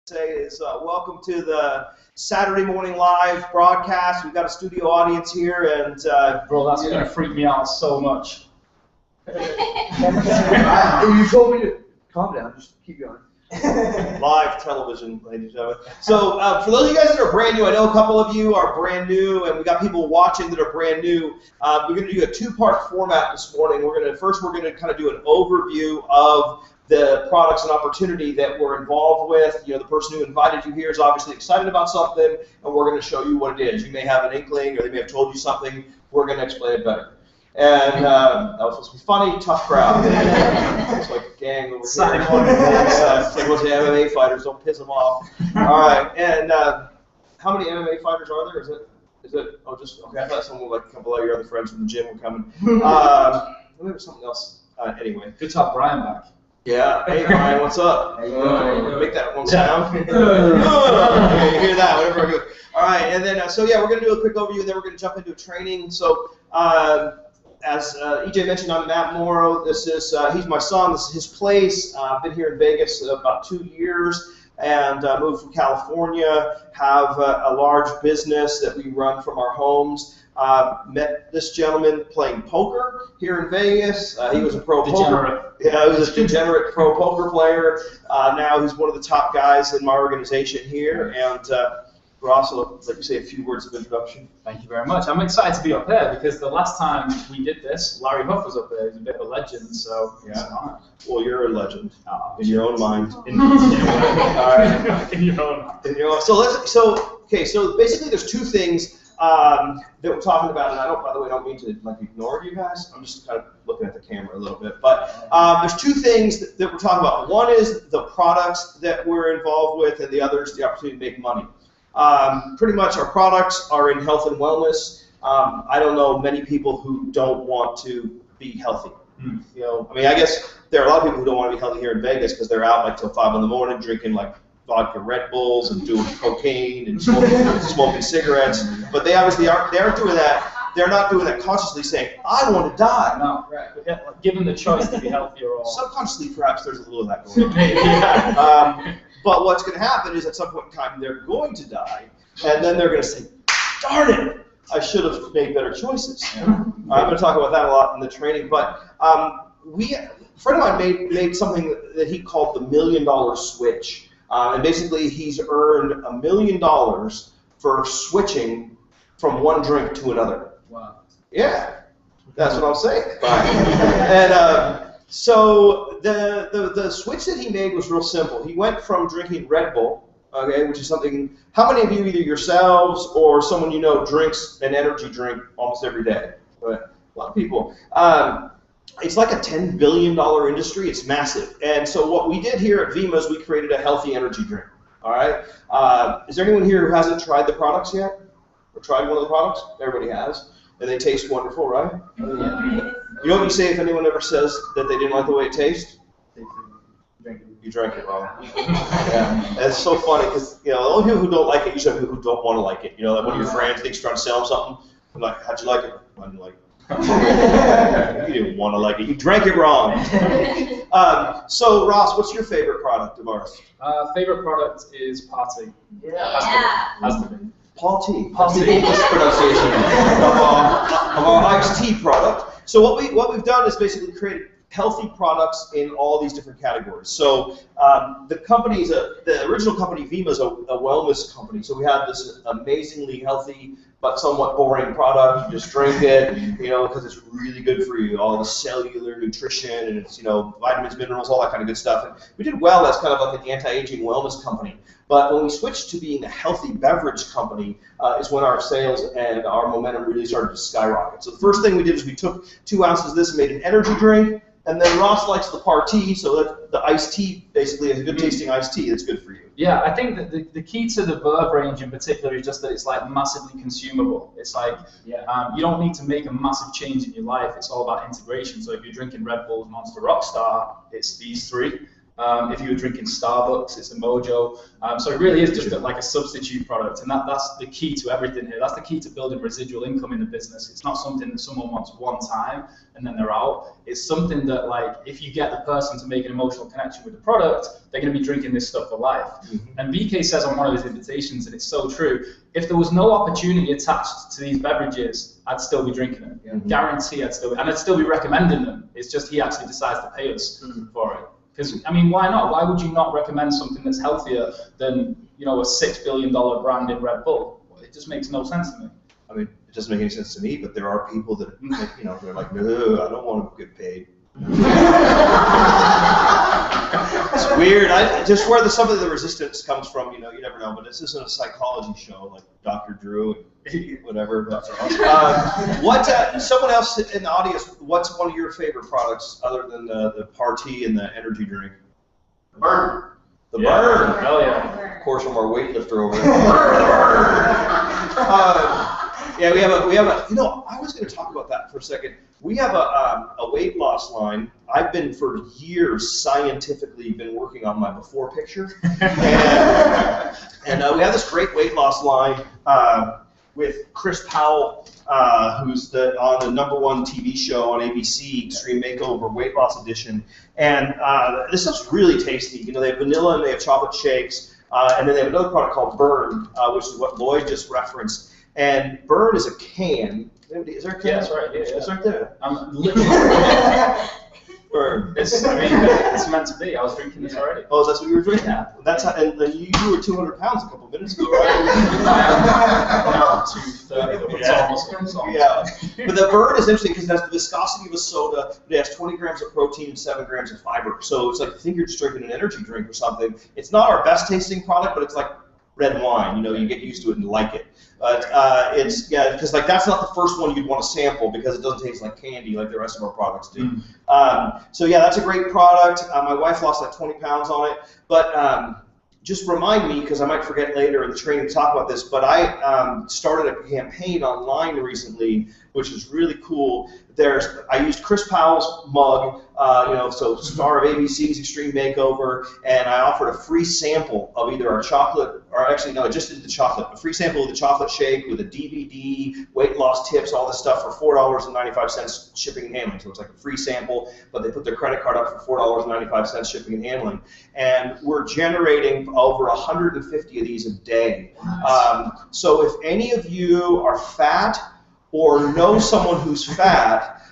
Say is welcome to the Saturday morning live broadcast. We've got a studio audience here, and bro, that's gonna freak me out so much. You told me to calm down. Just keep going. live television, ladies and gentlemen. So for those of you guys that are brand new, I know a couple of you are brand new, and we got people watching that are brand new. We're going to do a two-part format this morning. We're going to kind of do an overview of the products and opportunity that we're involved with. You know, the person who invited you here is obviously excited about something, and we're going to show you what it is. You may have an inkling, or they may have told you something. We're going to explain it better. And that was supposed to be funny, tough crowd. It's like a gang over here. It's like a bunch of MMA fighters. Don't piss them off. All right. And how many MMA fighters are there? Is it? Oh, just okay. I thought someone like a couple of your other friends from the gym were coming. Maybe there's something else. Anyway. Good to have Brian back. Yeah. Hey, Brian, what's up? Make that one sound. You hear that? Whatever I go. All right. And then, so yeah, we're going to do a quick overview, and then we're going to jump into a training. So, as EJ mentioned, I'm Matt Morrow. This is he's my son. This is his place. I've been here in Vegas about 2 years, and moved from California. Have a large business that we run from our homes. Met this gentleman playing poker here in Vegas. He was a pro poker. Yeah, he was a degenerate pro poker player. Now he's one of the top guys in my organization here, and. Ross, I'll let you say a few words of introduction. Thank you very much. I'm excited to be up here because the last time we did this, Larry Huff was up there. He's a bit of a legend, so yeah. It's an honor. Well, you're a legend in your own mind. In your own mind. All right. In your own mind. So basically, there's two things that we're talking about, and by the way, I don't mean to ignore you guys. I'm just kind of looking at the camera a little bit, but there's two things that we're talking about. One is the products that we're involved with, and the other is the opportunity to make money. Pretty much our products are in health and wellness. I don't know many people who don't want to be healthy. You know, I mean, I guess there are a lot of people who don't want to be healthy here in Vegas because they're out like till 5 in the morning drinking like vodka Red Bulls and doing cocaine and smoking cigarettes. But they obviously aren't doing that. They're not doing that consciously saying, I want to die. No, right. Like, given the choice to be healthier or... Subconsciously, perhaps, there's a little of that going on. But what's going to happen is at some point in time, they're going to die, and then they're going to say, darn it, I should have made better choices. Yeah. I'm going to talk about that a lot in the training. But a friend of mine made something that he called the $1 million switch. And basically, he's earned $1 million for switching from one drink to another. Wow. Yeah, that's what I'm saying. And so the switch that he made was real simple. He went from drinking Red Bull, okay, which is something. How many of you, either yourselves or someone you know, drinks an energy drink almost every day? But a lot of people. It's like a $10 billion industry. It's massive. And so what we did here at Vima is we created a healthy energy drink. All right. Is there anyone here who hasn't tried the products yet? Or tried one of the products? Everybody has. And they taste wonderful, right? Yeah. You know what you say if anyone ever says that they didn't like the way it tastes? You drank it wrong. Yeah. And it's so funny because, you know, the only people who don't like it usually are people who don't want to like it. You know, like one of your friends thinks you're trying to sell them something. I'm like, how'd you like it? I didn't like it. You didn't want to like it. You drank it wrong. So, Ross, what's your favorite product of ours? Favorite product is Party. Yeah. Has to be. Party. English pronunciation of our iced tea product. So what we've done is basically created healthy products in all these different categories. So the original company Vima is a wellness company. So we have this amazingly healthy but somewhat boring product. You just drink it, you know, because it's really good for you. All the cellular nutrition and it's, you know, vitamins, minerals, all that kind of good stuff. And we did well as kind of like an anti-aging wellness company. But when we switched to being a healthy beverage company is when our sales and our momentum really started to skyrocket. So the first thing we did is we took 2 ounces of this and made an energy drink. And then Ross likes the Party, so that the iced tea basically is a good tasting iced tea that's good for you. Yeah, I think that the key to the Verve range in particular is just that it's like massively consumable. It's like you don't need to make a massive change in your life. It's all about integration. So if you're drinking Red Bull, Monster, Rockstar, it's these three. If you were drinking Starbucks, it's a Mojo. So it really is just like a substitute product, and that's the key to everything here. That's the key to building residual income in the business. It's not something that someone wants one time and then they're out. It's something that, like, if you get the person to make an emotional connection with the product, they're going to be drinking this stuff for life. And BK says on one of his invitations, and it's so true, if there was no opportunity attached to these beverages, I'd still be drinking them. Guarantee I'd still be recommending them. It's just he actually decides to pay us for it. Because, I mean, why not? Why would you not recommend something that's healthier than, you know, a $6 billion brand in Red Bull? It just makes no sense to me. I mean, it doesn't make any sense to me, but there are people that, you know, they're like, no, I don't want to get paid. It's weird. Just where some of the resistance comes from, you know, you never know. But this isn't a psychology show like Dr. Drew and whatever. Someone else in the audience, what's one of your favorite products other than the party and the energy drink? Burn. The Burn. Hell yeah. Of course, from our weightlifter over there. Yeah, we have a. You know, I was going to talk about that for a second. We have a weight loss line. I've been for years scientifically been working on my before picture, and we have this great weight loss line with Chris Powell, who's on the #1 TV show on ABC, Extreme Makeover Weight Loss Edition, and this stuff's really tasty. You know, they have vanilla and they have chocolate shakes, and then they have another product called Burn, which is what Lloyd just referenced. And Burn is a can. Is there a can? Yeah, that's right. Yeah, It's right there. I'm literally. Burn. It's meant to be. I was drinking this already. Oh, that's what you were drinking? Yeah. That's how, and you were 200 pounds a couple minutes ago, right? Now 230. It's almost. Yeah. But the Burn is interesting because it has the viscosity of a soda, but it has 20 grams of protein and 7 grams of fiber. So it's like, I think you're just drinking an energy drink or something. It's not our best tasting product, but it's like red wine. You know, you get used to it and like it. But it's, yeah, because like that's not the first one you'd want to sample because it doesn't taste like candy like the rest of our products do. So yeah, that's a great product. My wife lost like 20 pounds on it. But just remind me, because I might forget later in the training to talk about this, but I started a campaign online recently, which is really cool. I used Chris Powell's mug, so star of ABC's Extreme Makeover, and I offered a free sample of either our chocolate, or actually no, just did the chocolate, a free sample of the chocolate shake with a DVD, weight loss tips, all this stuff for $4.95 shipping and handling. So it's like a free sample, but they put their credit card up for $4.95 shipping and handling. And we're generating over 150 of these a day. So if any of you are fat, or know someone who's fat,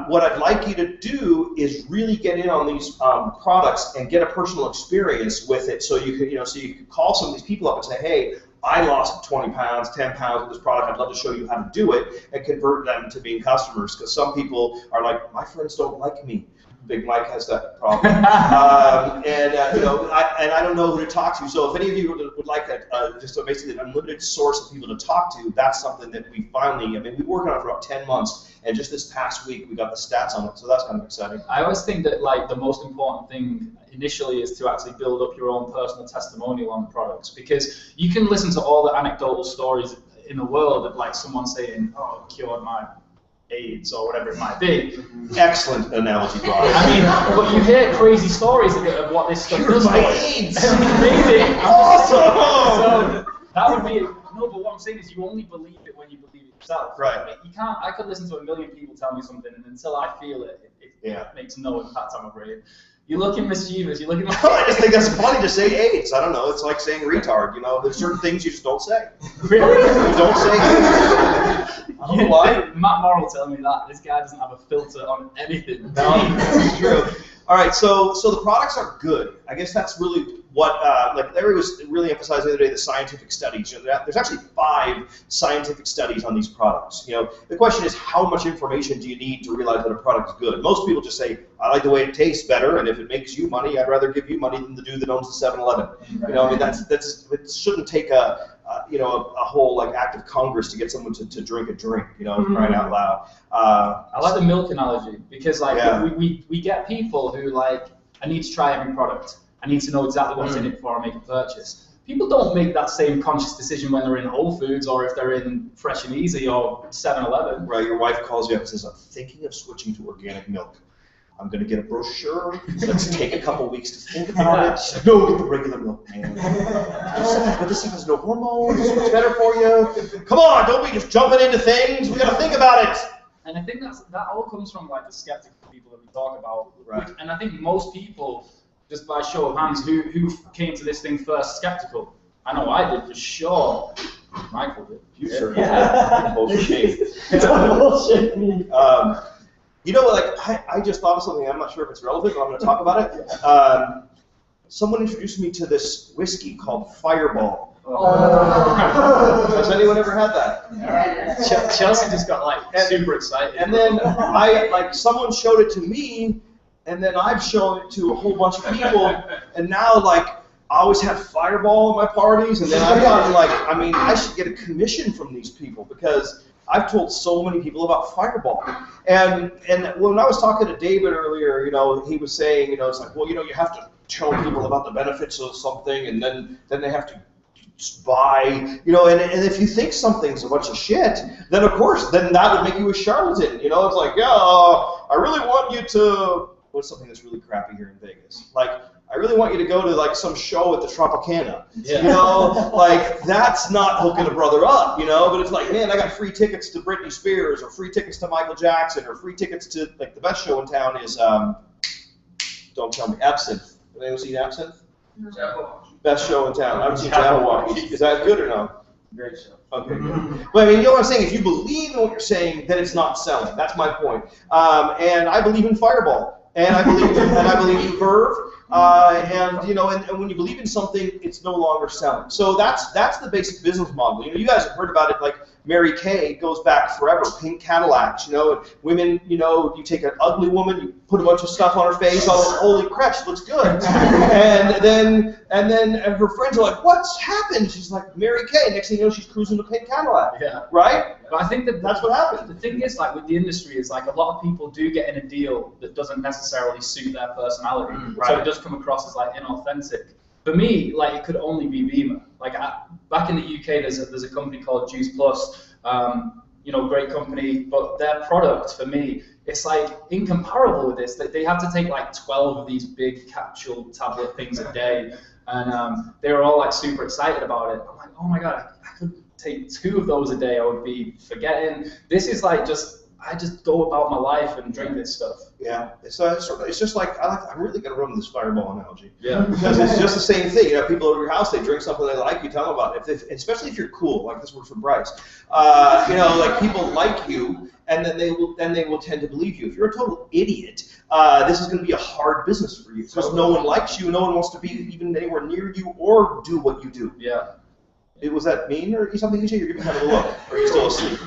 what I'd like you to do is really get in on these products and get a personal experience with it. So you can call some of these people up and say, hey, I lost 20 pounds, 10 pounds with this product. I'd love to show you how to do it and convert them to being customers. Because some people are like, my friends don't like me. Big Mike has that problem, and I don't know who to talk to. So if any of you would like basically an unlimited source of people to talk to, that's something that we finally. I mean, we've been working on it for about 10 months, and just this past week we got the stats on it. So that's kind of exciting. I always think that like the most important thing initially is to actually build up your own personal testimonial on the products, because you can listen to all the anecdotal stories in the world of like someone saying, "Oh, it cured my AIDS," or whatever it might be. Excellent analogy, Brian. I mean, but you hear crazy stories of what this stuff does. My AIDS. Amazing. Awesome. So that would be no. But what I'm saying is, you only believe it when you believe it yourself. Right. Like, you can't. I could listen to a million people tell me something, and until I feel it, it makes no impact on my brain. You're looking mischievous. You're looking. I just think that's funny to say AIDS. I don't know. It's like saying retard. You know, there's certain things you just don't say. Really? You don't say AIDS. I don't know why. Matt Morrill tell me that this guy doesn't have a filter on anything. No, that's true. All right, so the products are good. I guess that's really what, like Larry was really emphasizing the other day, the scientific studies. You know, there's actually 5 scientific studies on these products. You know, the question is, how much information do you need to realize that a product's good? Most people just say, I like the way it tastes better, and if it makes you money, I'd rather give you money than the dude that owns the 7-Eleven. You know, I mean, it shouldn't take a whole like act of Congress to get someone to drink a drink, crying out loud. I like the milk analogy, because like we get people who like, I need to try every product. I need to know exactly what's in it before I make a purchase. People don't make that same conscious decision when they're in Whole Foods or if they're in Fresh and Easy or 7-Eleven. Right, your wife calls you up and says, I'm thinking of switching to organic milk. I'm going to get a brochure. Let's take a couple weeks to think about it. No, get the regular milk, man. But this stuff has no hormones. This is better for you. Come on, don't be just jumping into things. We got to think about it. And I think that all comes from like the skeptical people that we talk about. Right. And I think most people, just by show of hands, who came to this thing first skeptical? I know I did for sure. Michael did. You certainly did. Bullshit me. You know, like, I just thought of something. I'm not sure if it's relevant, but I'm going to talk about it. Someone introduced me to this whiskey called Fireball. Has anyone ever had that? Chelsea just got like super excited. And then someone showed it to me, and then I've shown it to a whole bunch of people, and now like I always have Fireball at my parties, and then I've gotten like, I mean, I should get a commission from these people because I've told so many people about Fireball. And when I was talking to David earlier, you know, he was saying, you know, it's like, well, you know, you have to tell people about the benefits of something, and then they have to buy, you know, and if you think something's a bunch of shit, then of course, then that would make you a charlatan, you know. It's like, yeah, I really want you to, what's something that's really crappy here in Vegas? Like, I really want you to go to like some show at the Tropicana, you know, like that's not hooking a brother up, you know, but it's like, man, I got free tickets to Britney Spears or free tickets to Michael Jackson or free tickets to, like, the best show in town is, don't tell me, Absinthe. Have anyone seen Absinthe? Best show in town. I haven't seen Jabberwocky. Is that good or no? Very so. Okay, good. But I mean, you know what I'm saying? If you believe in what you're saying, then it's not selling. That's my point. And I believe in Fireball, and I believe in Verve. And you know, and when you believe in something, it's no longer selling. So that's the basic business model. You know, you guys have heard about it. Like Mary Kay goes back forever. Pink Cadillacs. You know, and women. You know, you take an ugly woman, you put a bunch of stuff on her face. Oh, holy crap, she looks good. and then her friends are like, "What's happened?" She's like, "Mary Kay." Next thing you know, she's cruising a pink Cadillac. Yeah. Right. But I think that's what happened. The thing is, like with the industry, is like a lot of people do get in a deal that doesn't necessarily suit their personality, so it does come across as like inauthentic. For me, like it could only be Beamer. Like back in the UK, there's a company called Juice Plus, you know, great company, but their product for me, it's like incomparable with this. They have to take like 12 of these big capsule tablet things a day, and they were all like super excited about it. I'm like, oh my god, I could take 2 of those a day, I would be forgetting. This is like I just go about my life and drink this stuff. Yeah, it's just like I'm really gonna run this Fireball analogy. Yeah, because it's just the same thing. You know, people over your house, they drink something they like, you tell them about it. Especially if you're cool, like this works for Bryce. You know, like people like you, and then they will tend to believe you. If you're a total idiot, this is going to be a hard business for you because no one likes you, no one wants to be even anywhere near you or do what you do. Yeah. Was that mean or something you say? You're giving kind of a look, or are you still asleep?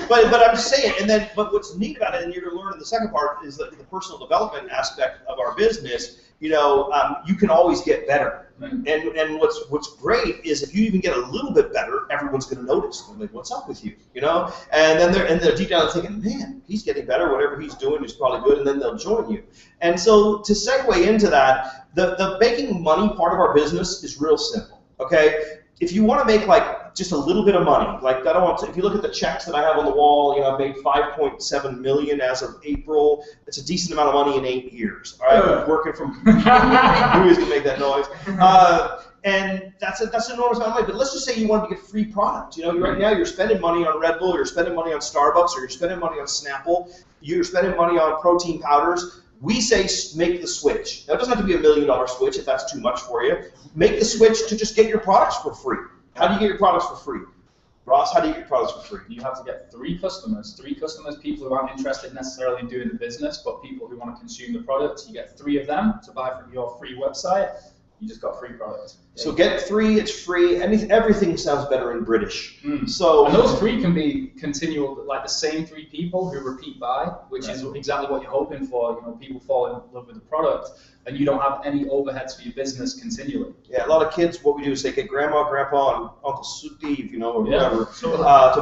Right? But I'm just saying, but what's neat about it, and you're going to learn in the second part, is that the personal development aspect of our business. You know, you can always get better. And what's great is if you even get a little bit better, everyone's going to notice. They're like, "What's up with you?" You know, and then they're deep down thinking, "Man, he's getting better. Whatever he's doing is probably good." And then they'll join you. And so to segue into that, the making money part of our business is real simple. Okay, if you want to make like just a little bit of money, like I don't want to. If you look at the checks that I have on the wall, you know, I've made $5.7 million as of April. It's a decent amount of money in 8 years. All right, working from who is gonna make that noise? And that's an enormous amount of money. But let's just say you want to get free product. You know, right now you're spending money on Red Bull, you're spending money on Starbucks, or you're spending money on Snapple, you're spending money on protein powders. We say make the switch. Now, it doesn't have to be $1 million switch if that's too much for you. Make the switch to just get your products for free. How do you get your products for free? Ross, how do you get your products for free? You have to get 3 customers, people who aren't interested necessarily in doing the business, but people who want to consume the product. You get 3 of them to buy from your free website. You just got free products. So get 3, it's free. Everything sounds better in British. So and those 3 can be continual, like the same 3 people who repeat buy, which is exactly what you're hoping for. You know, people fall in love with the product, and you don't have any overheads for your business continually. Yeah, a lot of kids, what we do is they get grandma, grandpa, and Uncle Steve, you know, or whatever, to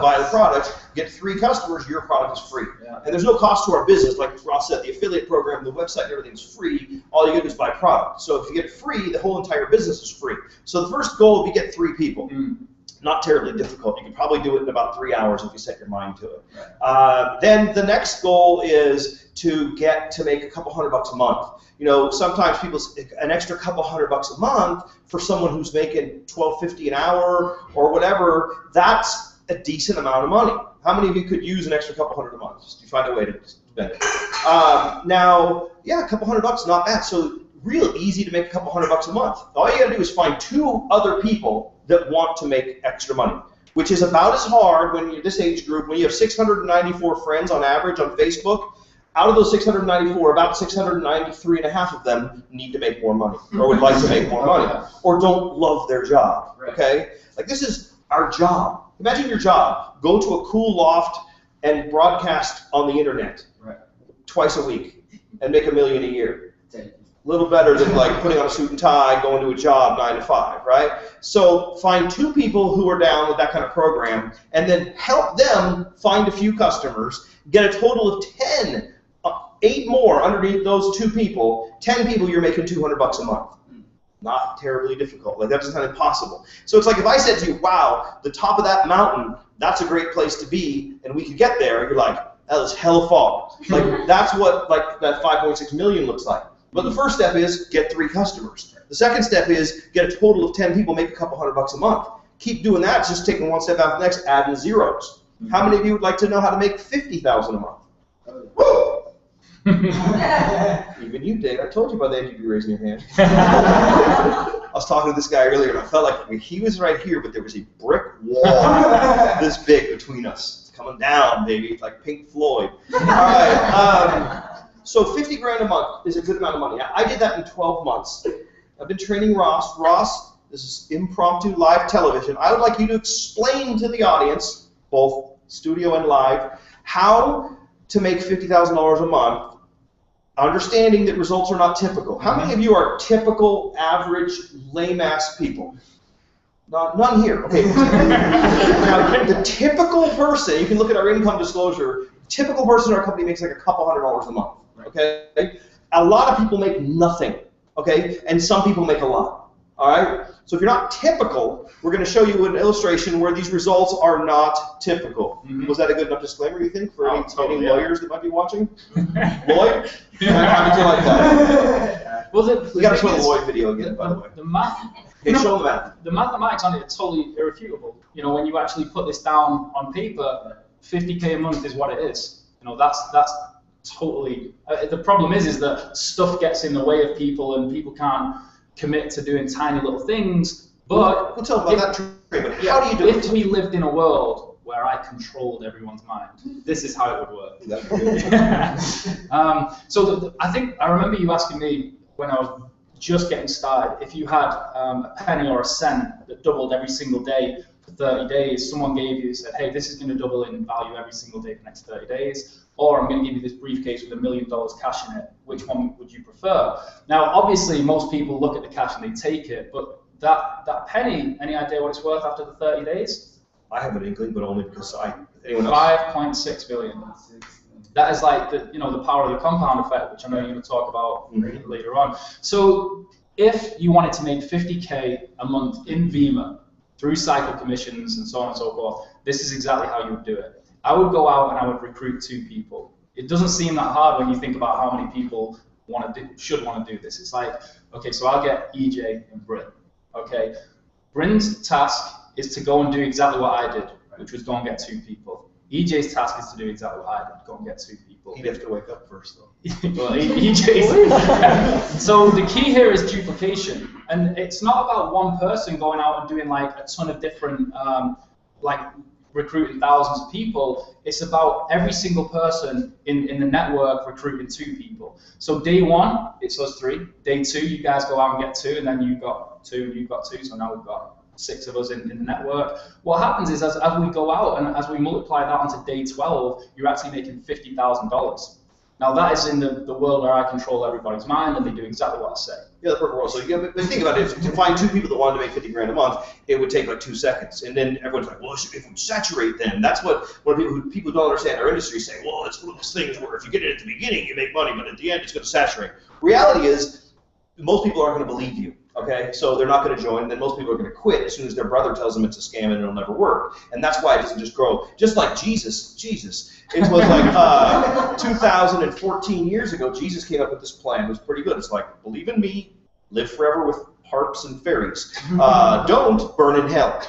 buy the product. Get 3 customers, your product is free. Yeah. And there's no cost to our business. Like Ross said, the affiliate program, the website, everything's free. All you get is buy product. So if you get it free, the whole entire business is free. So the first goal would be get 3 people. Not terribly difficult. You can probably do it in about 3 hours if you set your mind to it. Then the next goal is to get to make a couple $100 a month. You know, sometimes people, an extra couple $100 a month for someone who's making $12.50 an hour or whatever, that's a decent amount of money. How many of you could use an extra couple $100 a month? Just you find a way to spend it. Now, yeah, a couple $100, not bad. So real easy to make a couple $100 a month. All you gotta do is find 2 other people that want to make extra money, which is about as hard when you're this age group, when you have 694 friends on average on Facebook. Out of those 694, about 693 and a half of them need to make more money, or would like to make more money, or don't love their job, okay? Like, this is our job. Imagine your job. Go to a cool loft and broadcast on the internet twice a week and make $1 million a year. A little better than like putting on a suit and tie, going to a job 9 to 5, right? So find 2 people who are down with that kind of program, and then help them find a few customers, get a total of 10, 8 more underneath those 2 people, 10 people, you're making $200 a month. Not terribly difficult. Like, that doesn't sound impossible. So it's like if I said to you, wow, the top of that mountain, that's a great place to be, and we could get there, you're like, that was hell far. Like, that's what like that 5.6 million looks like. But the first step is get 3 customers. The second step is get a total of 10 people, make a couple $100 a month. Keep doing that, just taking one step after the next, adding zeros. How many of you would like to know how to make $50,000 a month? Woo! Even you did. I told you by the end you'd be raising your hand. I was talking to this guy earlier, and I felt like he was right here, but there was a brick wall this big between us. It's coming down, baby, like Pink Floyd. All right. So 50 grand a month is a good amount of money. I did that in 12 months. I've been training Ross. Ross, this is impromptu live television. I would like you to explain to the audience, both studio and live, how to make $50,000 a month, understanding that results are not typical. How many of you are typical, average, lame-ass people? None here. Okay. Now, the typical person, you can look at our income disclosure, typical person in our company makes like a couple $100 a month. Okay? A lot of people make nothing. Okay? And some people make a lot. All right? So if you're not typical, we're going to show you an illustration where these results are not typical. Was that a good enough disclaimer, you think, for any lawyers that might be watching? Lloyd? How did you like that? Well, we got to show the Lloyd video again, by the way. The math. Okay, show the math. The mathematics on it are totally irrefutable. You know, when you actually put this down on paper, 50K a month is what it is. You know, that's totally. The problem is that stuff gets in the way of people, and people can't commit to doing tiny little things. But we'll talk about that. But how do you do it? If we lived in a world where I controlled everyone's mind, this is how it would work. I remember you asking me when I was just getting started, if you had a penny or a cent that doubled every single day for 30 days, someone gave you, said, hey, this is going to double in value every single day for the next 30 days, or I'm going to give you this briefcase with $1 million cash in it, which one would you prefer? Now, obviously, most people look at the cash and they take it, but that penny, any idea what it's worth after the 30 days? I have an inkling, but only because anyone else? 5.6 billion. That is like the power of the compound effect, which I know you're going to talk about later on. So if you wanted to make 50K a month in Vima through cycle commissions and so on and so forth, this is exactly how you would do it. I would go out and I would recruit 2 people. It doesn't seem that hard when you think about how many people should want to do this. It's like, okay, so I'll get EJ and Bryn. Okay, Bryn's task is to go and do exactly what I did, which was go and get 2 people. EJ's task is to do exactly what I did, go and get 2 people. He'd have to wake up first, though. Well, EJ's. So the key here is duplication, and it's not about one person going out and doing like a ton of different, like recruiting thousands of people. It's about every single person in the network recruiting 2 people. So day 1, it's us 3. Day 2, you guys go out and get 2, and then you've got 2, and you've got 2. So now we've got 6 of us in the network. What happens is as we go out and as we multiply that onto day 12, you're actually making $50,000. Now that is in the world where I control everybody's mind and they do exactly what I say. Yeah, the perfect world. So but think about it. To find 2 people that wanted to make 50 grand a month, it would take like 2 seconds. And then everyone's like, well, if we saturate them, that's what people who don't understand our industry say, well, it's one of those things where if you get it at the beginning, you make money, but at the end, it's going to saturate. Reality is, most people aren't going to believe you. Okay, so they're not going to join, and then most people are going to quit as soon as their brother tells them it's a scam and it'll never work. And that's why it doesn't just grow. Just like Jesus, it was like 2014 years ago, Jesus came up with this plan. It was pretty good. It's like, believe in me, live forever with harps and fairies. Don't burn in hell.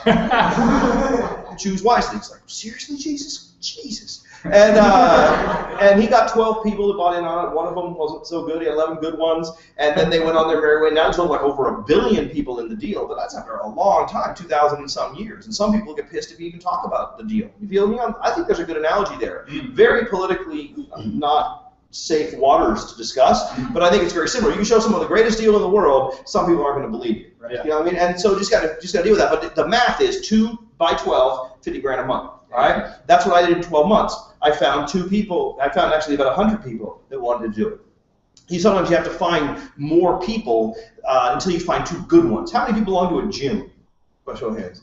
Choose wisely. It's like, seriously, Jesus? Jesus. And he got 12 people that bought in on it. One of them wasn't so good. He had 11 good ones. And then they went on their merry way. Now it's like over 1 billion people in the deal. But that's after a long time, 2,000 and some years. And some people get pissed if you even talk about the deal. You feel me? I think there's a good analogy there. Very politically not safe waters to discuss, but I think it's very similar. You can show someone the greatest deal in the world, some people aren't going to believe you. Right? You know what I mean? And so just got to deal with that. But the math is 2 by 12, 50 grand a month. All right? That's what I did in 12 months. I found 2 people. I found actually about 100 people that wanted to do it. Sometimes you have to find more people until you find 2 good ones. How many people belong to a gym? By show of hands.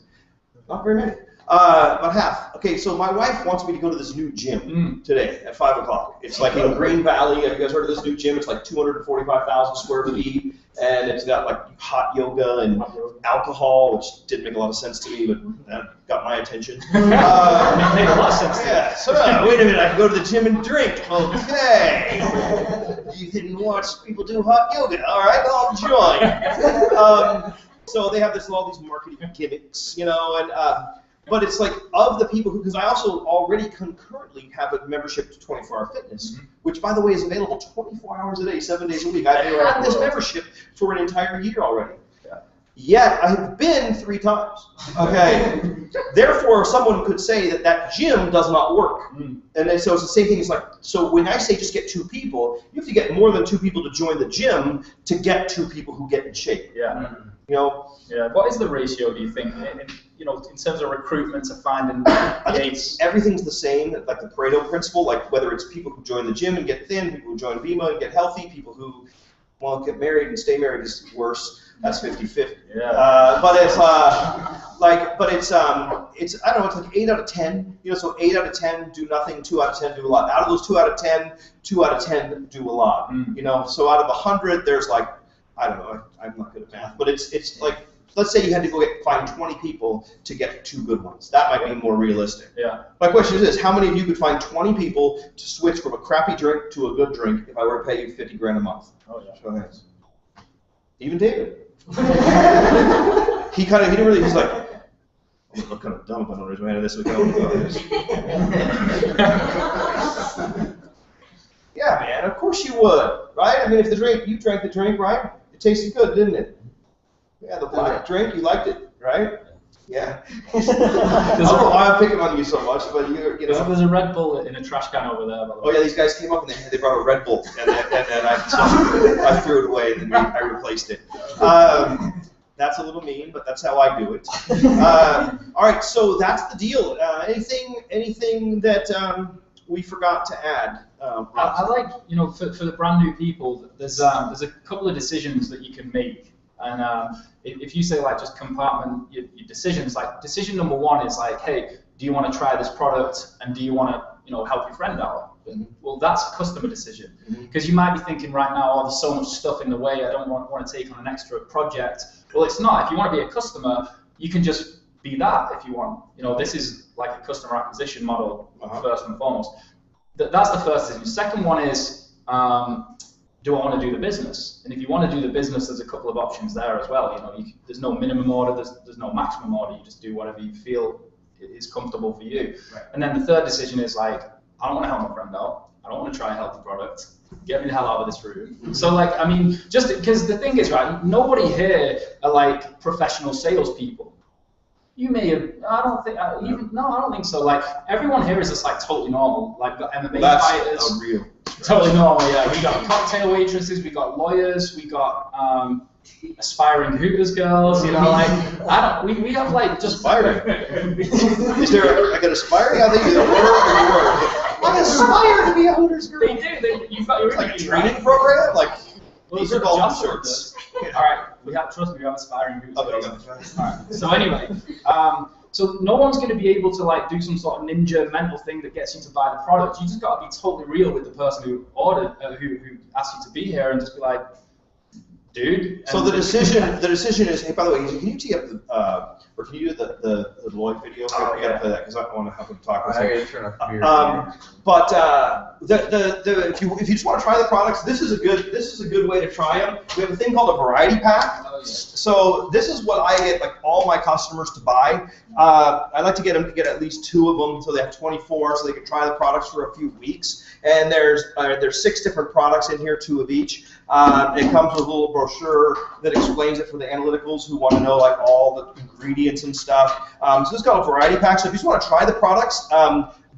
Not very many. About half. Okay, so my wife wants me to go to this new gym today at 5 o'clock. It's like in Green Valley. Have you guys heard of this new gym? It's like 245,000 square feet, and it's got like hot yoga and alcohol, which didn't make a lot of sense to me, but that got my attention. It made a lot of sense. Yeah. So wait a minute, I can go to the gym and drink. Okay. You didn't watch people do hot yoga. All right, I'll join. So they have all these marketing gimmicks, you know, and. But it's like, of the people who, because I also already concurrently have a membership to 24-Hour Fitness, which, by the way, is available 24 hours a day, 7 days a week. I've had this membership for an entire year already. Yet, I have been 3 times. Okay? Therefore, someone could say that that gym does not work. And then, so it's the same thing. It's like, so when I say just get 2 people, you have to get more than 2 people to join the gym to get 2 people who get in shape. Yeah. You know? Yeah. What is the ratio, do you think, in terms of recruitment to finding I think everything's the same, like the Pareto principle, like whether it's people who join the gym and get thin, people who join VMA and get healthy, people who get married and stay married is worse. That's 50-50. Yeah. But it's I don't know, it's like 8 out of 10. You know, so 8 out of 10 do nothing, 2 out of 10 do a lot. Out of those 2 out of 10, 2 out of 10 do a lot. You know, so out of 100, there's like, I don't know, I'm not good at math, but it's like, let's say you had to go find 20 people to get 2 good ones. That might be more realistic. Yeah. My question is this: how many of you could find 20 people to switch from a crappy drink to a good drink if I were to pay you 50 grand a month? Oh yeah. Show hands. Even David. He didn't really. He's like, I'm look kind of dumb if I don't raise my hand at this. Yeah, man. Of course you would, right? I mean, if you drank the drink, right? It tasted good, didn't it? Yeah, the black drink, you liked it, right? Yeah. I don't know why I'm picking on you so much, but you know. There's a Red Bull in a trash can over there, by the way. Oh yeah, these guys came up and they brought a Red Bull, and then I threw it away, and then I replaced it. That's a little mean, but that's how I do it. All right, so that's the deal. Anything that we forgot to add? I like, for the brand new people, there's a couple of decisions that you can make. And if you say, like, just compartment your decisions, like, decision number 1 is like, hey, do you want to try this product, and do you want to, help your friend out? Well, that's a customer decision, because you might be thinking right now, oh, there's so much stuff in the way, I don't want to take on an extra project. Well, it's not. If you want to be a customer, you can just be that if you want. This is like a customer acquisition model, first and foremost. That's the first decision. Second one is, do I want to do the business? And if you want to do the business, there's a couple of options there as well. There's no minimum order, there's no maximum order. You just do whatever you feel is comfortable for you. Right. And then the third decision is like, I don't want to help my friend out. I don't want to try a healthy product. Get me the hell out of this room. So, like, I mean, just because the thing is, right, nobody here are like professional salespeople. You may have, I don't think so. Like, everyone here is just like totally normal. Like, the MMA fighters. That's real. Totally normal, yeah. We got cocktail waitresses, we got lawyers, we got aspiring Hooters girls, we have like just aspiring. Is there I got aspiring? I think either word or word. I aspire to be a Hooters girl. They do. You've got your like a training program, like these are golf shorts. All right, trust me, we have aspiring Hooters girls. All right. So anyway, so no one's going to be able to like do some sort of ninja mental thing that gets you to buy the product. You just got to be totally real with the person who ordered, who asked you to be here, and just be like, dude. So the decision is, hey, by the way, can you tee up or can you do the Lloyd video? Oh, I gotta play that because I don't want to have him talk. I gotta turn off the But if you just want to try the products, this is a good way to try them. We have a thing called a variety pack. Oh, yeah. So this is what I get like all my customers to buy. I like to get them to get at least 2 of them, so they have 24, so they can try the products for a few weeks. And there's 6 different products in here, 2 of each. It comes with a little brochure that explains it for the analyticals who want to know like all the ingredients and stuff. So this is called a variety pack. So if you just want to try the products,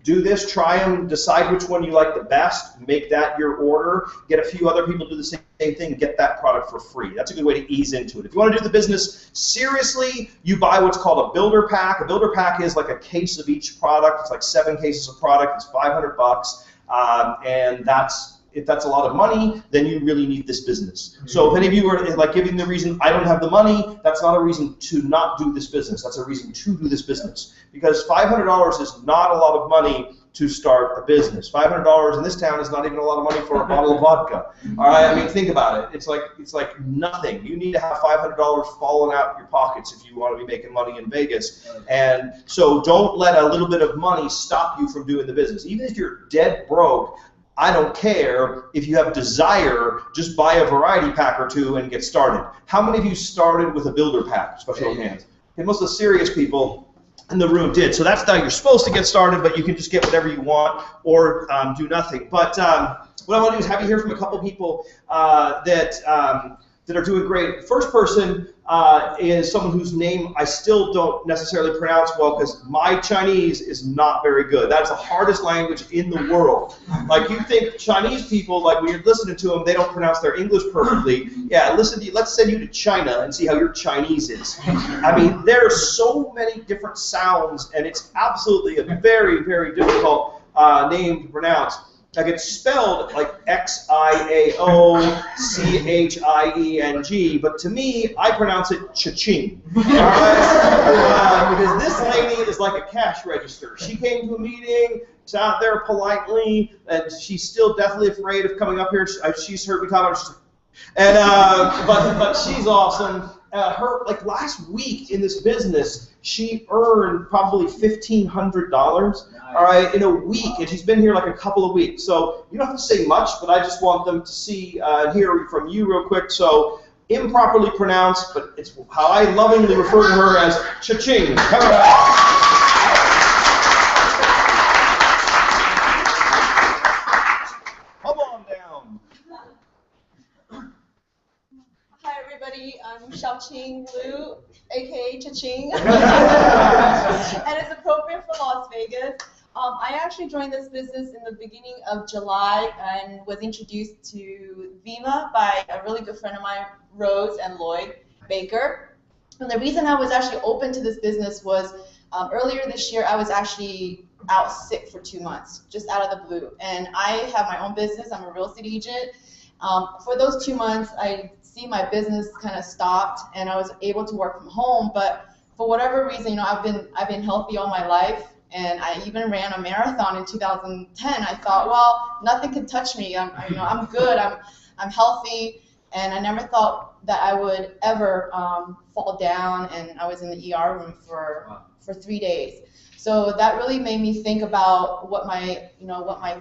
do this, try them, decide which one you like the best, make that your order, get a few other people to do the same thing, get that product for free. That's a good way to ease into it. If you want to do the business seriously, you buy what's called a builder pack. A builder pack is like a case of each product. It's like 7 cases of product. It's $500, and if that's a lot of money, then you really need this business. So if any of you are like giving the reason I don't have the money, that's not a reason to not do this business. That's a reason to do this business. Because $500 is not a lot of money to start a business. $500 in this town is not even a lot of money for a bottle of vodka. All right, I mean, think about it. It's like nothing. You need to have $500 falling out your pockets if you want to be making money in Vegas. And so don't let a little bit of money stop you from doing the business. Even if you're dead broke, I don't care. If you have desire, just buy a variety pack or 2 and get started. How many of you started with a builder pack? Special hands. And most of the serious people in the room did. So that's how you're supposed to get started, but you can just get whatever you want or do nothing. But what I want to do is have you hear from a couple people that are doing great. First person is someone whose name I still don't necessarily pronounce well because my Chinese is not very good. That's the hardest language in the world. Like you think Chinese people, like when you're listening to them, they don't pronounce their English perfectly. Yeah, listen to you. Let's send you to China and see how your Chinese is. I mean, there are so many different sounds, and it's absolutely a very, very difficult name to pronounce. Like it's spelled like Xiaoching, but to me, I pronounce it cha-ching. Because this lady is like a cash register. She came to a meeting, sat there politely, and she's still deathly afraid of coming up here. She's heard me talk about it. And but she's awesome. Her like last week in this business, she earned probably $1,500. All right, in a week, and she's been here like a couple of weeks. So you don't have to say much, but I just want them to see and hear from you real quick. So improperly pronounced, but it's how I lovingly refer to her as cha-ching. Come on down. Hi everybody, I'm Xiaoqing Liu, aka Cha-Ching, and it's appropriate for Las Vegas. I actually joined this business in the beginning of July and was introduced to Vima by a really good friend of mine, Rose and Lloyd Baker. And the reason I was actually open to this business was earlier this year I was actually out sick for 2 months, just out of the blue. And I have my own business, I'm a real estate agent. For those 2 months, I see my business kind of stopped and I was able to work from home, but for whatever reason, you know, I've been healthy all my life. And I even ran a marathon in 2010. I thought, well, nothing can touch me. I'm good. I'm healthy, and I never thought that I would ever fall down. And I was in the ER room for 3 days. So that really made me think about what my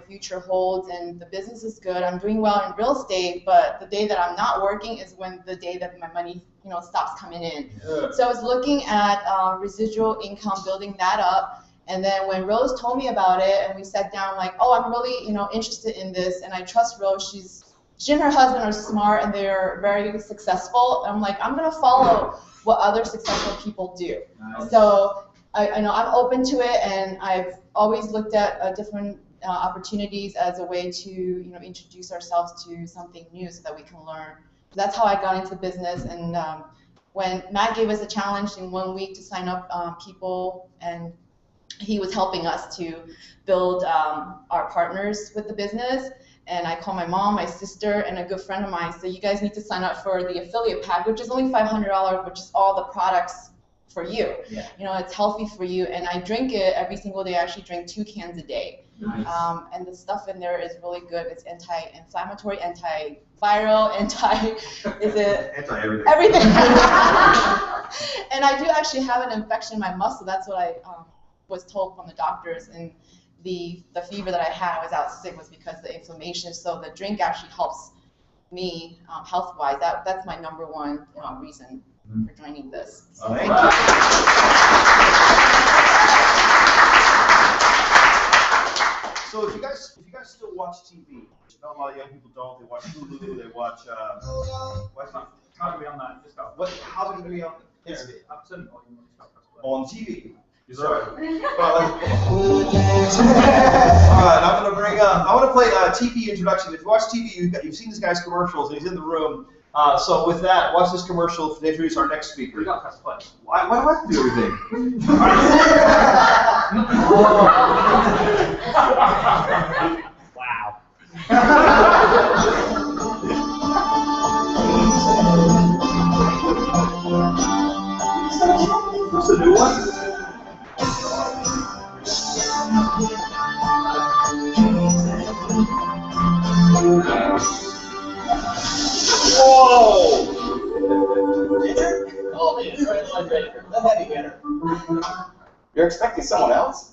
future holds. And the business is good. I'm doing well in real estate, but the day that I'm not working is when the day that my money stops coming in. Yeah. So I was looking at residual income, building that up. And then when Rose told me about it and we sat down, like, oh, I'm really, interested in this, and I trust Rose. She and her husband are smart and they're very successful. And I'm like, I'm gonna follow what other successful people do. Nice. So I know I'm open to it, and I've always looked at different opportunities as a way to introduce ourselves to something new so that we can learn. That's how I got into business. And when Matt gave us a challenge in 1 week to sign up people, and he was helping us to build our partners with the business. And I called my mom, my sister, and a good friend of mine. So you guys need to sign up for the affiliate pack, which is only $500, which is all the products for you. Yeah. You know, it's healthy for you, and I drink it every single day. I actually drink 2 cans a day. Nice. And the stuff in there is really good. It's anti-inflammatory, antiviral, Anti-everything. everything. And I do actually have an infection in my muscle. That's what I was told from the doctors. And the fever that I had, I was out sick, was because of the inflammation. So the drink actually helps me health-wise. That's my number one reason for joining this. So thank you. So if you guys still watch TV, a lot of young people don't. They watch Hulu. They watch. How do we on that? Just go. How can we on? It's I've turned the volume up. on TV. Sorry. All right, I'm gonna bring up. I want to play a TV introduction. If you watch TV, you've seen this guy's commercials, and he's in the room. So with that, watch this commercial to introduce our next speaker. We got press play. Why do I have to do everything? Wow. What's the new one? Whoa! Oh, man, the heavy hitter. You're expecting someone else?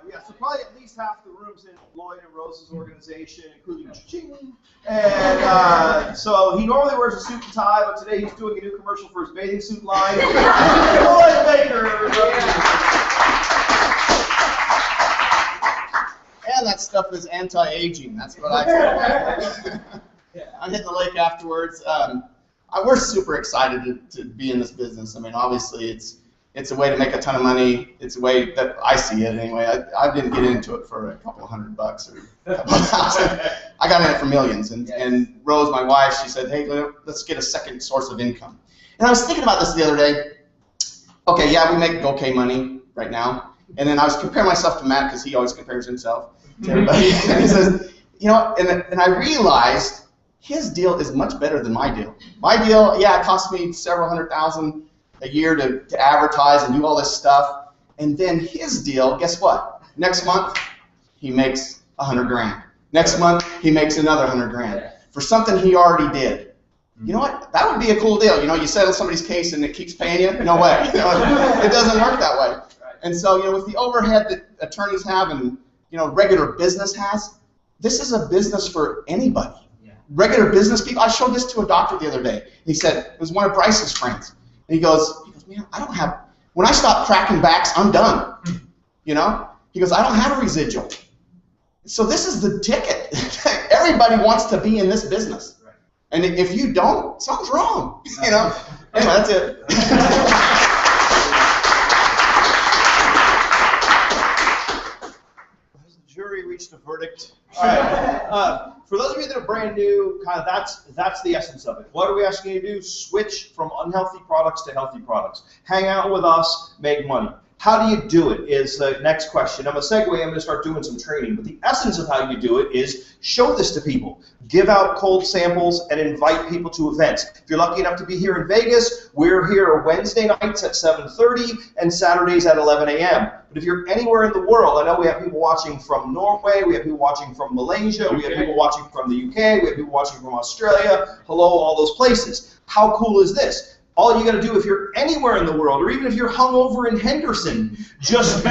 Yeah, so probably at least half the rooms in Lloyd and Rose's organization, including Ching. And so he normally wears a suit and tie, but today he's doing a new commercial for his bathing suit line. Lloyd Baker! And that stuff is anti-aging. That's what I say. I'm hitting the lake afterwards. We're super excited to be in this business. I mean, obviously, it's a way to make a ton of money. It's a way that I see it anyway. I didn't get into it for a couple $100 or a couple $1,000. I got in it for millions. And Rose, my wife, she said, hey, let's get a second source of income. And I was thinking about this the other day. Okay, yeah, we make okay money right now. And then I was comparing myself to Matt because he always compares himself to everybody. And he says, you know, and I realized his deal is much better than my deal. My deal, yeah, it cost me several $100,000 a year to advertise and do all this stuff. And then his deal, guess what? Next month, he makes $100,000. Next month, he makes another $100,000 for something he already did. You know what? That would be a cool deal. You know, you settle somebody's case and it keeps paying you. No way. You know, it doesn't work that way. And so, you know, with the overhead that attorneys have and, you know, regular business has, this is a business for anybody. Yeah. Regular business people. I showed this to a doctor the other day. He said, it was one of Bryce's friends. And he goes, man, I don't have, when I stop cracking backs, I'm done. You know? He goes, I don't have a residual. So this is the ticket. Everybody wants to be in this business. Right. And if you don't, something's wrong. You know? Anyway, that's it. Jury reached a verdict. All right. For those of you that are brand new, kind of that's the essence of it. What are we asking you to do? Switch from unhealthy products to healthy products. Hang out with us, make money. How do you do it is the next question. I'm going to segue, I'm going to start doing some training. But the essence of how you do it is show this to people. Give out cold samples and invite people to events. If you're lucky enough to be here in Vegas, we're here Wednesday nights at 7:30 and Saturdays at 11 a.m. But if you're anywhere in the world, I know we have people watching from Norway, we have people watching from Malaysia, we have people watching from the UK, we have people watching from Australia. Hello, all those places. How cool is this? All you got to do if you're anywhere in the world, or even if you're hungover in Henderson, just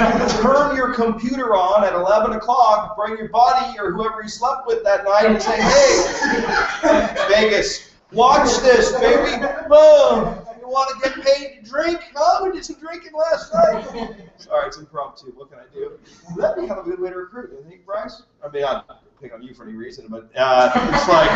turn your computer on at 11 o'clock, bring your buddy or whoever you slept with that night and say, hey, Vegas, watch this, baby. Boom. You want to get paid to drink? Oh, we did some drinking last night. Sorry, it's impromptu. What can I do? That'd be kind of a good way to recruit, don't you think, Bryce? I mean, I'm not pick on you for any reason, but it's like,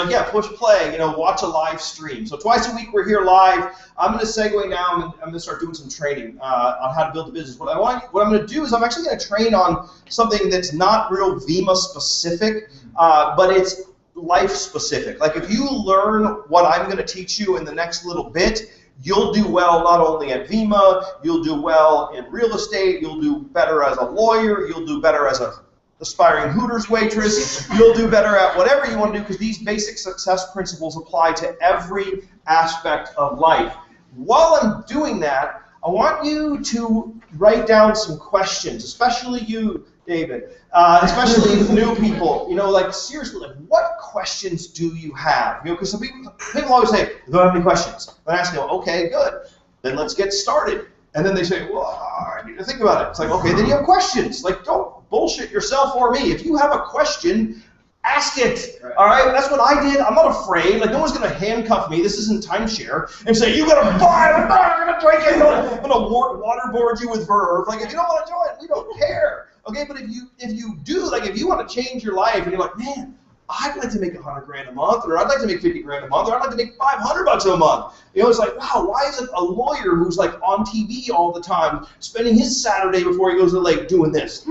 yeah, push play, you know, watch a live stream. So twice a week we're here live. I'm going to segue now. I'm going to start doing some training on how to build a business. What I'm going to do is I'm actually going to train on something that's not real Vima specific, but it's life specific. Like if you learn what I'm going to teach you in the next little bit, you'll do well not only at Vima, you'll do well in real estate, you'll do better as a lawyer, you'll do better as a aspiring Hooters waitress. You'll do better at whatever you want to do because these basic success principles apply to every aspect of life. While I'm doing that, I want you to write down some questions, especially you, David, especially new people. You know, like seriously, like what questions do you have? You know, because some people always say, "I don't have any questions." Then I ask them, "Okay, good. Then let's get started." And then they say, "Well, I need to think about it." It's like, okay, then you have questions. Like, don't bullshit yourself or me. If you have a question, ask it. Right. All right, that's what I did. I'm not afraid. Like, no one's gonna handcuff me. This isn't timeshare and say you gotta buy it. I'm gonna drink it. I'm gonna waterboard you with Verve. Like, if you don't want to join, we don't care. Okay, but if you do, like, if you want to change your life and you're like, man, I'd like to make $100 grand a month, or I'd like to make 50 grand a month, or I'd like to make $500 a month. You know, it's like, wow, why isn't a lawyer who's like on TV all the time, spending his Saturday before he goes to the lake doing this?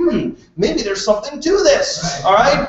Maybe there's something to this. All right.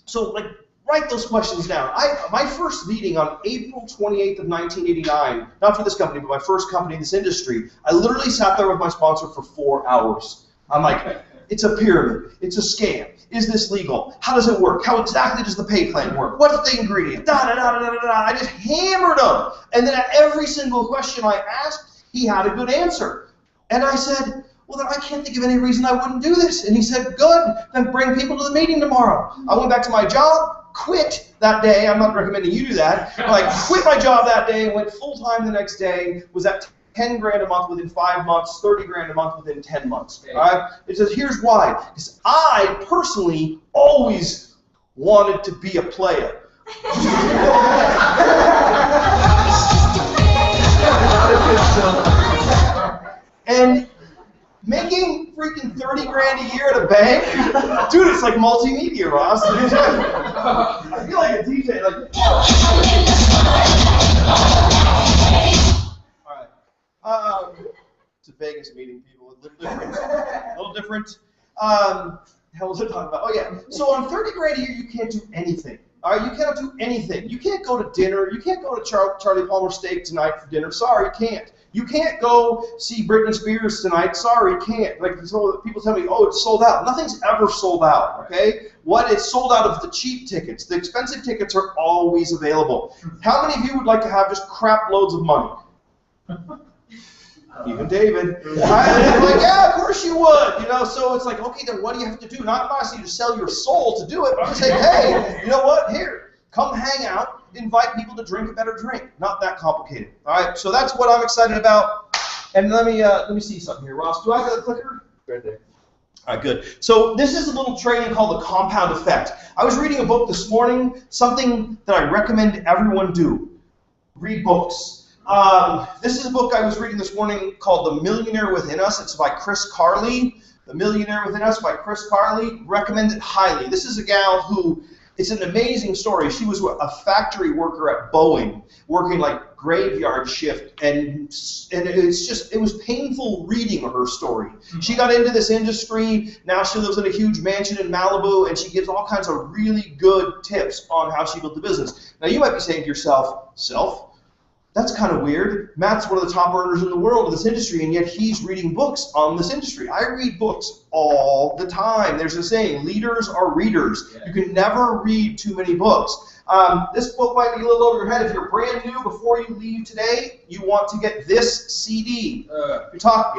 So like, write those questions down. My first meeting on April 28th of 1989, not for this company, but my first company in this industry, I literally sat there with my sponsor for 4 hours. I'm like, it's a pyramid. It's a scam. Is this legal? How does it work? How exactly does the pay plan work? What's the ingredient? I just hammered him. And then at every single question I asked, he had a good answer. And I said, well, then I can't think of any reason I wouldn't do this. And he said, good, then bring people to the meeting tomorrow. I went back to my job, quit that day. I'm not recommending you do that. But I quit my job that day, went full-time the next day, was at 10 grand a month within 5 months, 30 grand a month within 10 months. All right? It says, here's why. Because I personally always wanted to be a player. And making freaking 30 grand a year at a bank, dude, it's like multimedia, Ross. I feel like a DJ. Like, all right. It's a Vegas meeting, people. A little different. A little different. Hell was I talking about? Oh yeah. So on 30 grand a year, you can't do anything. All right, you cannot do anything. You can't go to dinner. You can't go to Charlie Palmer Steak tonight for dinner. Sorry, you can't. You can't go see Britney Spears tonight. Sorry, you can't. Like, so people tell me, oh, it's sold out. Nothing's ever sold out, okay? What is sold out of the cheap tickets. The expensive tickets are always available. How many of you would like to have just crap loads of money? Even David. I'm like, yeah, of course you would. You know, so it's like, okay, then what do you have to do? Not asking you to sell your soul to do it, but I'm saying, hey, you know what? Here, come hang out. Invite people to drink a better drink. Not that complicated. All right, so that's what I'm excited about. And let me see something here, Ross. Do I have a clicker? Right there. All right, good. So this is a little training called the compound effect. I was reading a book this morning, something that I recommend everyone do. Read books. This is a book I was reading this morning called The Millionaire Within Us. It's by Chris Carley. The Millionaire Within Us by Chris Carley. Recommend it highly. This is a gal who, it's an amazing story. She was a factory worker at Boeing, working like graveyard shift, and it was painful reading her story. She got into this industry. Now she lives in a huge mansion in Malibu, and she gives all kinds of really good tips on how she built the business. Now you might be saying to yourself, that's kind of weird. Matt's one of the top earners in the world in this industry, and yet he's reading books on this industry. I read books all the time. There's a saying, leaders are readers. Yeah. You can never read too many books. This book might be a little over your head. If you're brand new, before you leave today, you want to get this CD. If you talk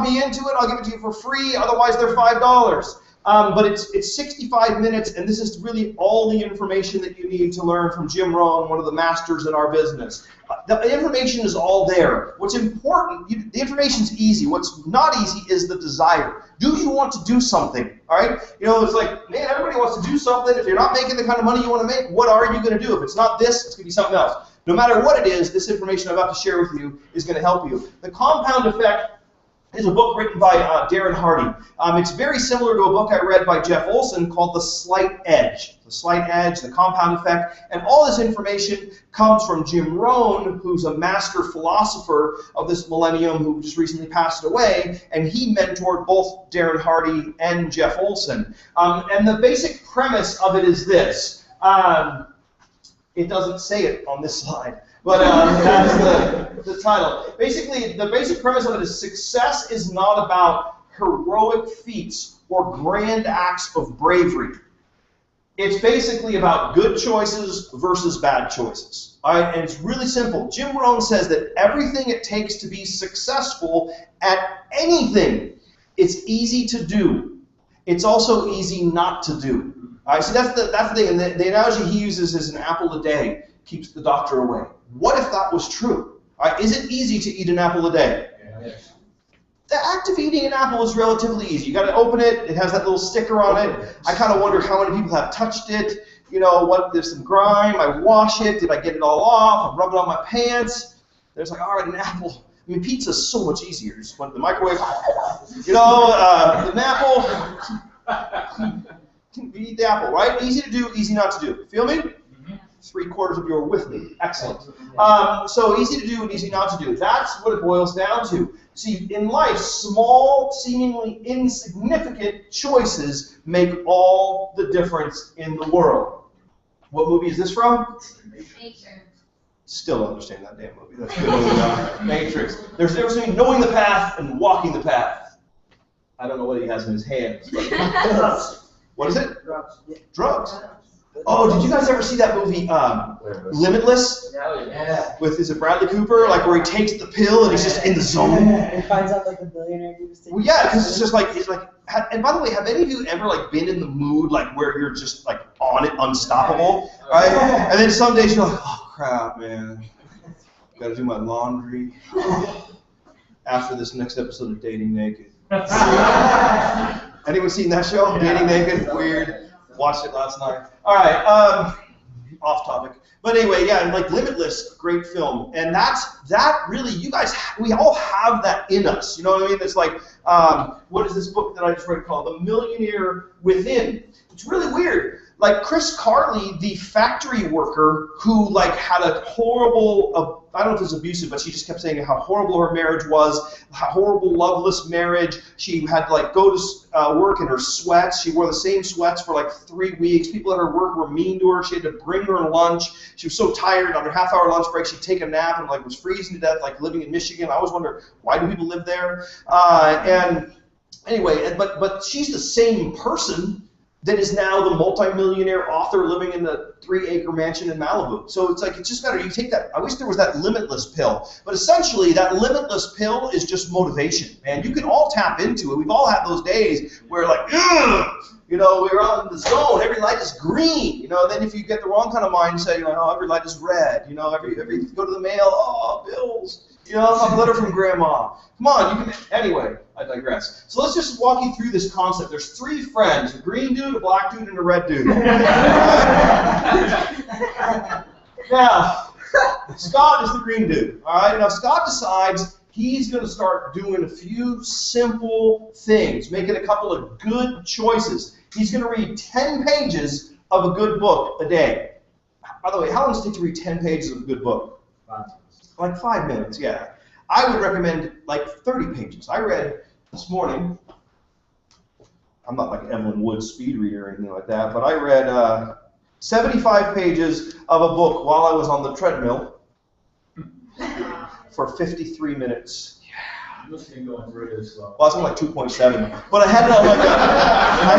me into it, I'll give it to you for free. Otherwise, they're $5. But it's 65 minutes, and this is really all the information that you need to learn from Jim Rohn, one of the masters in our business. The information is all there. What's important, the information's easy. What's not easy is the desire. Do you want to do something? All right? You know, it's like, man, everybody wants to do something. If you're not making the kind of money you want to make, what are you going to do? If it's not this, it's going to be something else. No matter what it is, this information I'm about to share with you is going to help you. The compound effect is a book written by Darren Hardy. It's very similar to a book I read by Jeff Olson called The Slight Edge. The Slight Edge, the compound effect, and all this information comes from Jim Rohn, who's a master philosopher of this millennium who just recently passed away, and he mentored both Darren Hardy and Jeff Olson. And the basic premise of it is this. It doesn't say it on this slide. But that's the title. Basically, the basic premise of it is success is not about heroic feats or grand acts of bravery. It's basically about good choices versus bad choices. All right, and it's really simple. Jim Rohn says that everything it takes to be successful at anything is easy to do. It's also easy not to do. All right, so that's the thing. And the analogy he uses is an apple a day keeps the doctor away. What if that was true? All right, is it easy to eat an apple a day? Yes. The act of eating an apple is relatively easy. You got to open it. It has that little sticker on it. I kind of wonder how many people have touched it. You know, what? There's some grime. I wash it. Did I get it all off? I rub it on my pants. There's like, all right, an apple. I mean, pizza's so much easier. Just put it in the microwave. You know, an apple. You eat the apple, right? Easy to do, easy not to do. Feel me? 3/4 of you are with me. Excellent. So easy to do and easy not to do. That's what it boils down to. See, in life, small, seemingly insignificant choices make all the difference in the world. What movie is this from? Nature. Still don't understand that damn movie. That's a good movie. Matrix. There's a difference between knowing the path and walking the path. I don't know what he has in his hands. But what is it? Drugs. Drugs. Oh, did you guys ever see that movie, Limitless? Yeah. With, is it Bradley Cooper? Like where he takes the pill and he's just in the zone? And finds out like the billionaire dude was taking. Well, yeah, because it's like, and by the way, have any of you ever like been in the mood like where you're just like on it, unstoppable, right? And then some days you're like, oh crap, man, gotta do my laundry. After this next episode of Dating Naked. Anyone seen that show? Yeah. Dating Naked? Weird. Watched it last night. All right, off topic. But anyway, yeah, like Limitless, great film. And that really, you guys, we all have that in us. You know what I mean? It's like, what is this book that I just read called? The Millionaire Within. It's really weird. Like Chris Carley, the factory worker who like had a horrible, I don't know if it was abusive, but she just kept saying how horrible her marriage was, how horrible, loveless marriage. She had to like go to work in her sweats. She wore the same sweats for like 3 weeks. People at her work were mean to her. She had to bring her lunch. She was so tired. On her half-hour lunch break, she'd take a nap and like was freezing to death, like living in Michigan. I always wonder, why do people live there? And anyway, but she's the same person that is now the multimillionaire author living in the 3-acre mansion in Malibu. So it's like, it's just better. You take that, I wish there was that limitless pill. But essentially, that limitless pill is just motivation, man. You can all tap into it. We've all had those days where like, ugh! You know, we're on the zone, every light is green. You know, then if you get the wrong kind of mindset, you're like, oh, every light is red. You know, every go to the mail, oh, bills. You know, a letter from grandma. Come on, you can, anyway, I digress. So let's just walk you through this concept. There's 3 friends, a green dude, a black dude, and a red dude. Now, Scott is the green dude, all right? Now, Scott decides he's going to start doing a few simple things, making a couple of good choices. He's going to read 10 pages of a good book a day. By the way, how long does it take to read 10 pages of a good book? 5 minutes. Like 5 minutes, yeah. I would recommend like 30 pages. I read this morning, I'm not like Evelyn Wood's speed reader or anything like that, but I read 75 pages of a book while I was on the treadmill for 53 minutes. You must have been going really slow. Well, I was on like 2.7, but I had it on like I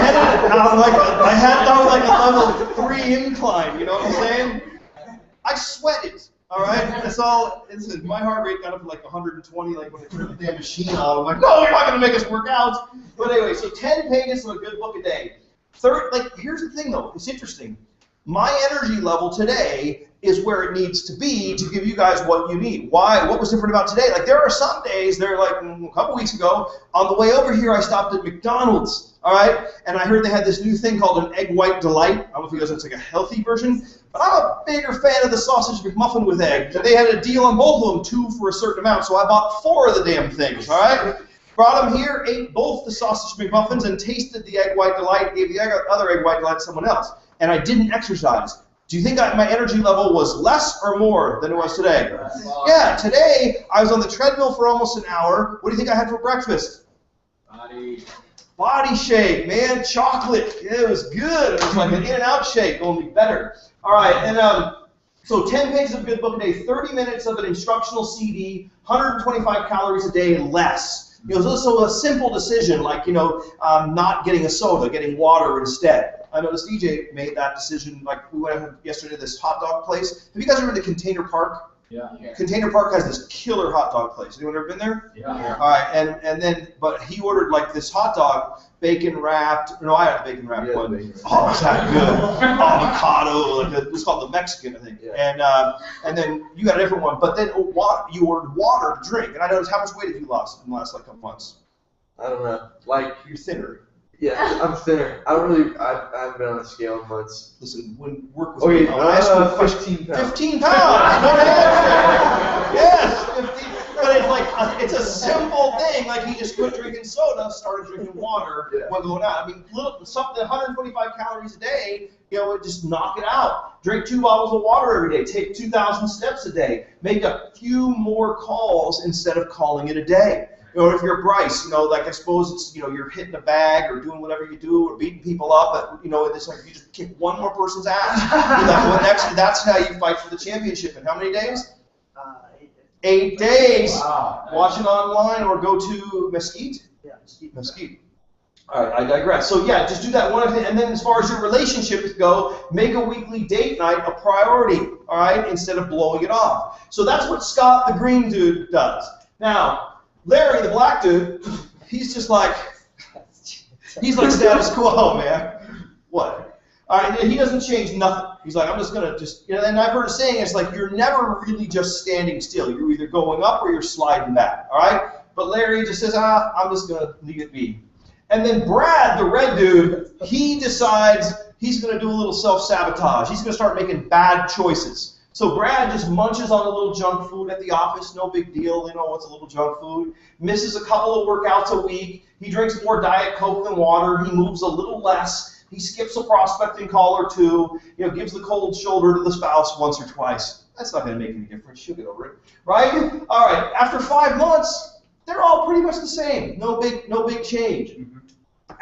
had it on like a level 3 incline. You know what I'm saying? I sweated. All right, that's all. Listen, my heart rate got up to like 120, like when I turned the damn machine on. I'm like, no, you're not gonna make us work out. But anyway, so 10 pages of a good book a day. Here's the thing though, it's interesting. My energy level today is where it needs to be to give you guys what you need. Why? What was different about today? Like there are some days, they're like a couple weeks ago, on the way over here, I stopped at McDonald's, all right? And I heard they had this new thing called an egg white delight. I don't know if you guys know, it's like a healthy version, but I'm a bigger fan of the sausage McMuffin with egg. They had a deal on both of them, 2 for a certain amount, so I bought 4 of the damn things, all right? Brought them here, ate both the sausage McMuffins, and tasted the egg white delight, gave the other egg white delight to someone else. And I didn't exercise. Do you think my energy level was less or more than it was today? Yeah, today I was on the treadmill for almost an hour. What do you think I had for breakfast? Body shake, man, chocolate. Yeah, it was good. It was like an In-N-Out shake, only better. All right, and so 10 pages of a good book a day, 30 minutes of an instructional CD, 125 calories a day less. So a simple decision like, not getting a soda, getting water instead. I noticed DJ made that decision. Like we went yesterday to this hot dog place. Have you guys ever been to Container Park? Yeah. Container Park has this killer hot dog place. Anyone ever been there? Yeah. All right, but he ordered like this hot dog, bacon wrapped. No, I had the bacon wrapped one. Oh, was that good? Avocado. It was called the Mexican, I think. Yeah. And then you got a different one. But then you ordered water to drink. And I noticed, how much weight have you lost in the last couple months? I don't know. Like, you're thinner. Yeah, I'm thinner. I haven't been on a scale in months. Listen, when work with me, I ask you 15 pounds. 15 pounds. Good answer. Yes, 15. But it's like it's a simple thing. Like he just quit drinking soda, started drinking water, went going out. I mean, something 125 calories a day. Just knock it out. Drink 2 bottles of water every day. Take 2,000 steps a day. Make a few more calls instead of calling it a day. Or if you're Bryce, like I suppose it's, you're hitting a bag or doing whatever you do or beating people up, but, it's like you just kick one more person's ass. That's how you fight for the championship. In how many days? 8 days. Wow. Watch it online or go to Mesquite. Yeah, Mesquite. All right, I digress. So yeah, just do that one thing, and then as far as your relationships go, make a weekly date night a priority. All right, instead of blowing it off. So that's what Scott, the green dude, does. Now, Larry, the black dude, he's like status quo, man. What? All right, he doesn't change nothing. He's like, I'm just gonna and I've heard a saying, it's like you're never really just standing still. You're either going up or you're sliding back. All right. But Larry just says, I'm just gonna leave it be. And then Brad, the red dude, he decides he's gonna do a little self-sabotage. He's gonna start making bad choices. So Brad just munches on a little junk food at the office, no big deal, what's a little junk food. Misses a couple of workouts a week. He drinks more Diet Coke than water. He moves a little less. He skips a prospecting call or two. Gives the cold shoulder to the spouse once or twice. That's not going to make any difference. She'll get over it, right? All right. After 5 months, they're all pretty much the same. No big change. Mm-hmm.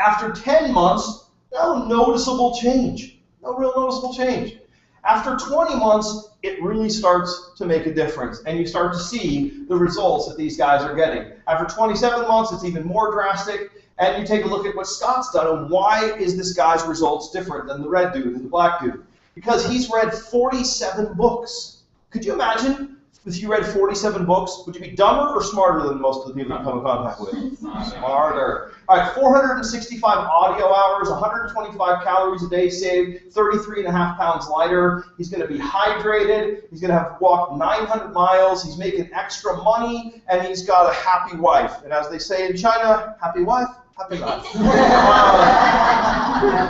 After 10 months, no noticeable change. No real noticeable change. After 20 months, it really starts to make a difference, and you start to see the results that these guys are getting. After 27 months, it's even more drastic, and you take a look at what Scott's done, and why is this guy's results different than the red dude and the black dude? Because he's read 47 books. Could you imagine if you read 47 books? Would you be dumber or smarter than most of the people you come in contact with? Smarter. All right, 465 audio hours, 125 calories a day saved, 33.5 pounds lighter. He's going to be hydrated. He's going to have walked 900 miles. He's making extra money, and he's got a happy wife. And as they say in China, happy wife, happy life.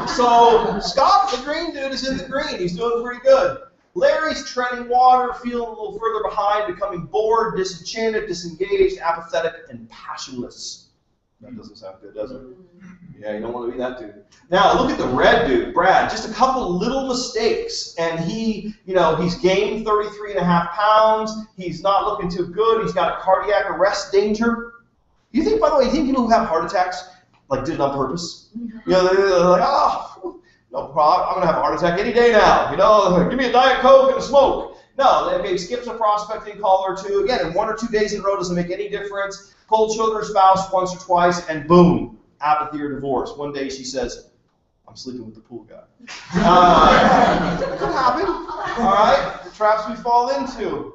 So Scott, the green dude, is in the green. He's doing pretty good. Larry's treading water, feeling a little further behind, becoming bored, disenchanted, disengaged, apathetic, and passionless. That doesn't sound good, does it? Yeah, you don't want to be that dude. Now, look at the red dude, Brad. Just a couple little mistakes, and he's gained 33.5 pounds. He's not looking too good. He's got a cardiac arrest danger. You think, by the way, people who have heart attacks, did it on purpose? They're like, no problem. I'm going to have a heart attack any day now. Give me a Diet Coke and a smoke. No, he skips a prospecting call or two. Again, in 1 or 2 days in a row doesn't make any difference. Cold shoulder spouse once or twice, and boom, apathy or divorce. One day she says, I'm sleeping with the pool guy. It could happen. All right, the traps we fall into.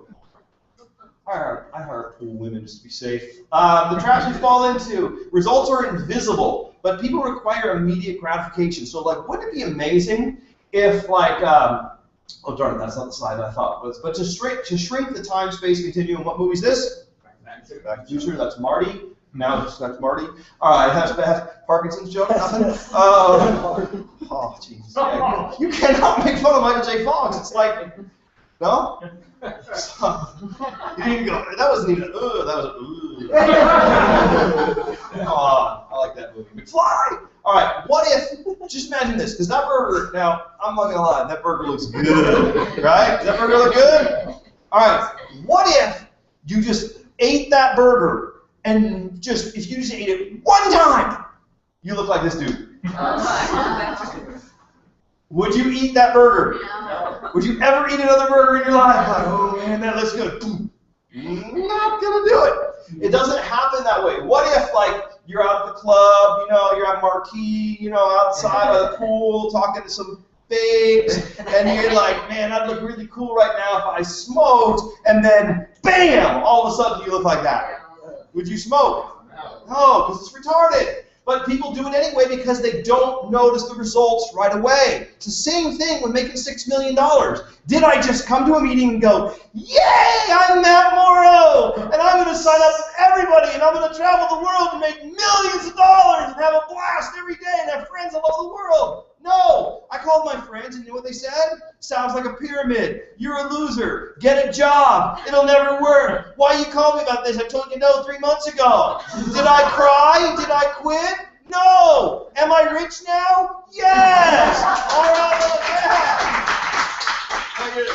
I hire pool women just to be safe. The traps we fall into. Results are invisible, but people require immediate gratification. So, wouldn't it be amazing if, oh darn it, that's not the slide I thought it was. But to shrink the time-space continuum. What movie is this? Back to the Future. That's Marty. Now that's Marty. All right, that's bad. Parkinson's joke. Nothing. Oh, jeez. Yeah, you cannot make fun of Michael J. Fox. It's like, no. You didn't even go. That wasn't even. That was oh, I like that movie. McFly. All right. What if? Just imagine this, because that burger. Now, I'm not gonna lie. That burger looks good, right? Does that burger look good? All right. What if you just ate that burger and if you just ate it one time, you look like this dude? Would you eat that burger? No. Would you ever eat another burger in your life? Oh man, that looks good. Not gonna do it. It doesn't happen that way. What if, like, you're out at the club, you know, you're at Marquee, you know, outside by the pool, talking to some babes, and you're like, man, I'd look really cool right now if I smoked, and then, bam, all of a sudden you look like that. Would you smoke? No, because it's retarded. But people do it anyway because they don't notice the results right away. It's the same thing with making $6 million. Did I just come to a meeting and go, yay, I'm Matt Morrow, and I'm going to sign up with everybody, and I'm going to travel the world and make millions of dollars and have a blast every day and have friends all over the world? No. I called my friends, and you know what they said? Sounds like a pyramid. You're a loser. Get a job. It'll never work. Why you call me about this? I told you no 3 months ago. Did I cry? Did I quit? No. Am I rich now? Yes. All right, yeah. Thank you.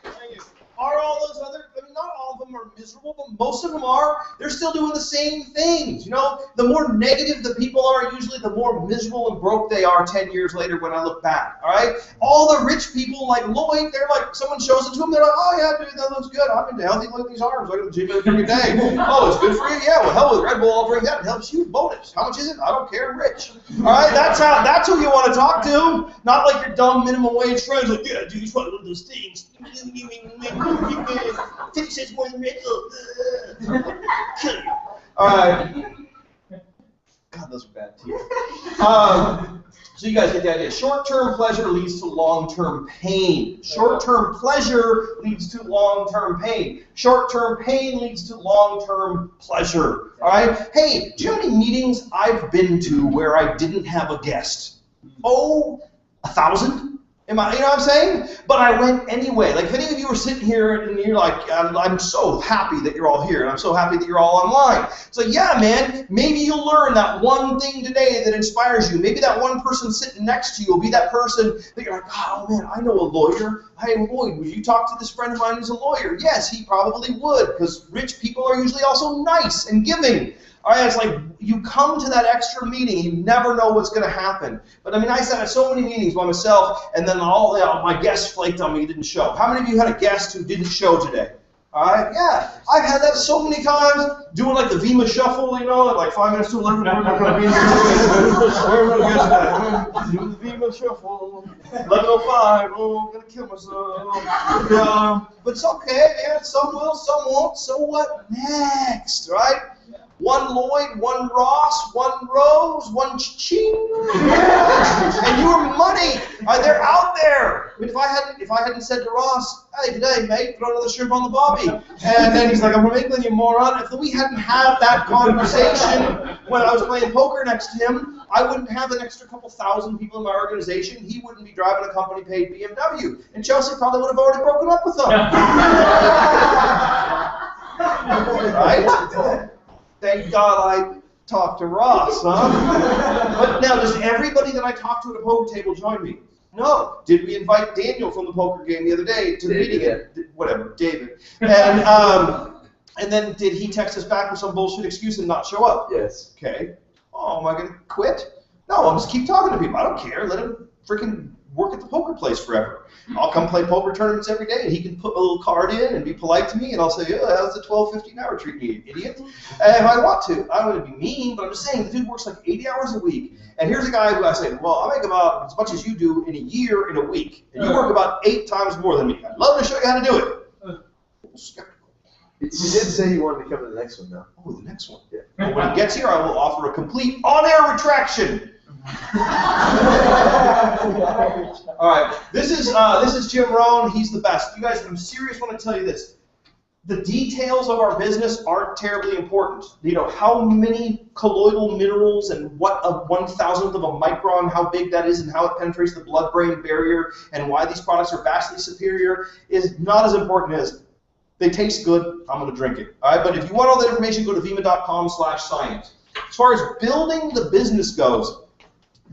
Thank you. Are all those other, I mean, not all of them are miserable, but most of them are. They're still doing the same things. You know, the more negative the people are, usually the more miserable and broke they are 10 years later when I look back, all right? All the rich people like Lloyd, they're like, someone shows it to them, they're like, oh yeah, dude, that looks good. I'm into healthy. Look at these arms. I go to the gym every day. Oh, it's good for you? Yeah, well, hell with Red Bull, I'll bring that. It helps you. Bonus. How much is it? I don't care. I'm rich. All right, that's who you want to talk to. Not like your dumb minimum wage friends like, yeah, dude, you want one of those things. 50 cents more than Red Bull. Kill you. All right. God, those are bad teeth. So you guys get the idea. Short-term pleasure leads to long-term pain. Short-term pleasure leads to long-term pain. Short-term pain leads to long-term pleasure. All right? Hey, do you know how many meetings I've been to where I didn't have a guest? Oh, 1,000? You know what I'm saying? But I went anyway. Like, if any of you are sitting here and you're like, I'm so happy that you're all here, and I'm so happy that you're all online. So yeah, man, maybe you'll learn that one thing today that inspires you. Maybe that one person sitting next to you will be that person that you're like, oh man, I know a lawyer. Hey, Lloyd, would you talk to this friend of mine who's a lawyer? Yes, he probably would, because rich people are usually also nice and giving. All right, it's like you come to that extra meeting, you never know what's going to happen. But I mean, I sat at so many meetings by myself, and then all my guests flaked on me, he didn't show. How many of you had a guest who didn't show today? All right, yeah, I've had that so many times, doing like the Vima shuffle, you know, at like 5 minutes to 11. We're going to be doing the Vima shuffle. 11:05. Oh, I'm gonna kill myself. But it's okay, man. Some will, some won't. So what next, right? One Lloyd, one Ross, one Rose, one Ching, and your money. They're out there. I mean, if I hadn't said to Ross, hey, today, mate, throw another shrimp on the bobby, and then he's like, I'm from England, you moron. If we hadn't had that conversation when I was playing poker next to him, I wouldn't have an extra couple thousand people in my organization. He wouldn't be driving a company-paid BMW, and Chelsea probably would have already broken up with him. Right? Thank God I talked to Ross, huh? But now, does everybody that I talk to at a poker table join me? No. Did we invite Daniel from the poker game the other day to the meeting? Whatever, David. And then did he text us back with some bullshit excuse and not show up? Yes. Okay. Oh, am I going to quit? No, I'll just keep talking to people. I don't care. Let him freaking work at the poker place forever. I'll come play poker tournaments every day, and he can put a little card in and be polite to me, and I'll say, oh, how's the 12-15 hour treat you, idiot? And if I want to. I don't want to be mean, but I'm just saying, the dude works like 80 hours a week. And here's a guy who I say, well, I make about as much as you do in a year in a week, and you work about 8 times more than me. I'd love to show you how to do it. You did say you wanted to come to the next one, though. Oh, the next one. Yeah. Well, when he gets here, I will offer a complete on-air retraction. All right, this is Jim Rohn. He's the best. You guys, I'm serious when I tell you this. The details of our business aren't terribly important. You know, how many colloidal minerals and what a 1,000th of a micron, how big that is and how it penetrates the blood-brain barrier and why these products are vastly superior is not as important as they taste good, I'm going to drink it. All right, but if you want all that information, go to vima.com/science. As far as building the business goes,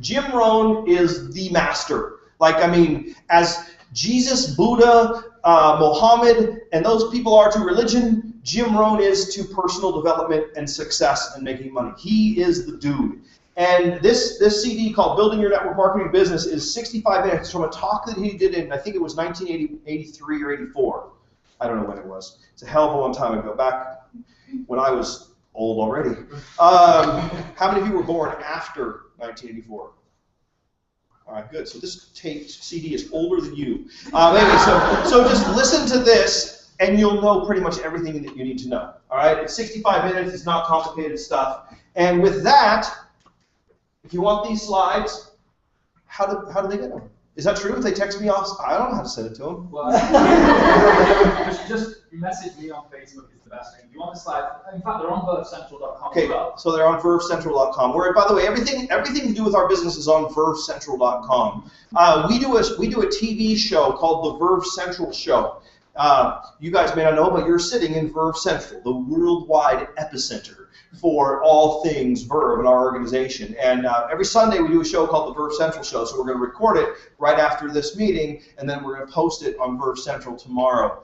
Jim Rohn is the master. Like, I mean, as Jesus, Buddha, Mohammed, and those people are to religion, Jim Rohn is to personal development and success and making money. He is the dude. And this CD called Building Your Network Marketing Business is 65 minutes from a talk that he did in, I think it was 1983 or 84. I don't know when it was. It's a hell of a long time ago, back when I was Old already. How many of you were born after 1984? All right, good. So this tape CD is older than you. Anyway, so just listen to this, and you'll know pretty much everything that you need to know. All right, it's 65 minutes. It's not complicated stuff. And with that, if you want these slides, how do they get them? Is that true? If they text me off, I don't know how to send it to them. Well, just message me on Facebook is the best thing. If you want the slides, in fact, they're on vervecentral.com Okay, as well. so they're on vervecentral.com. Where, by the way, everything to do with our business is on vervecentral.com. We do a TV show called the Verve Central Show. You guys may not know, but you're sitting in Verve Central, the worldwide epicenter for all things Verve in our organization. And every Sunday we do a show called the Verve Central Show. So we're going to record it right after this meeting, and then we're going to post it on Verve Central tomorrow.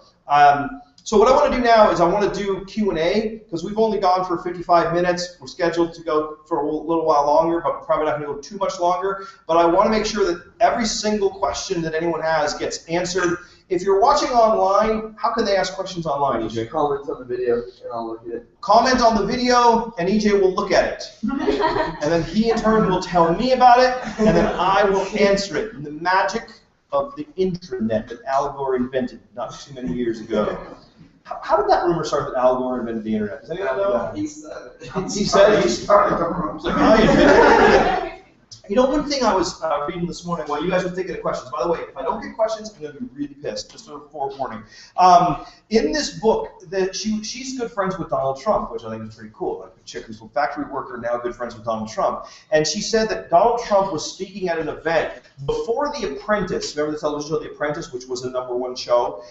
So what I want to do now is I want to do Q&A, because we've only gone for 55 minutes. We're scheduled to go for a little while longer, but probably not going to go too much longer. But I want to make sure that every single question that anyone has gets answered. If you're watching online, how can they ask questions online, EJ? Comments on the video, and I'll look at it. Comment on the video, and EJ will look at it. And then he, in turn, will tell me about it, and then I will answer it. The magic of the intranet that Al Gore invented not too many years ago. How did that rumor start that Al Gore invented the internet? Does anyone know? He said it. He said he started the rumor. It's like, oh, you invented it. You know, one thing I was reading this morning while you guys were thinking of questions, by the way, if I don't get questions, I'm going to be really pissed, just a forewarning. In this book, she's good friends with Donald Trump, which I think is pretty cool. Like a chick who's a factory worker, now good friends with Donald Trump. And she said that Donald Trump was speaking at an event before The Apprentice. Remember the television show The Apprentice, which was a #1 show?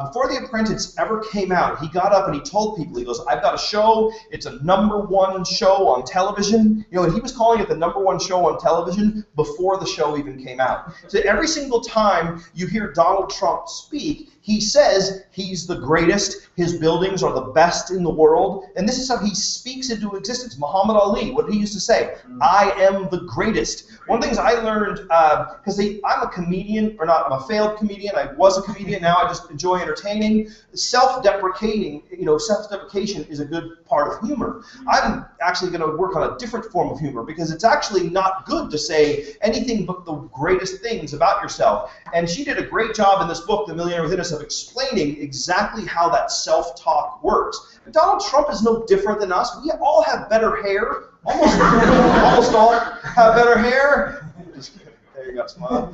Before The Apprentice ever came out, he got up and he told people, he goes, I've got a show, it's a #1 show on television. You know, and he was calling it the #1 show on television before the show even came out. So every single time you hear Donald Trump speak, he says he's the greatest, his buildings are the best in the world, and this is how he speaks into existence. Muhammad Ali, what did he used to say? I am the greatest. One of the things I learned, because I'm a comedian, or not, I'm a failed comedian, I was a comedian, now I just enjoy entertaining. Self-deprecating, self-deprecation is a good part of humor. I'm actually going to work on a different form of humor, because it's actually not good to say anything but the greatest things about yourself. And she did a great job in this book, The Millionaire Within Us, of explaining exactly how that self-talk works. But Donald Trump is no different than us. We all have better hair. Almost all have better hair. Just kidding. There you go, smile.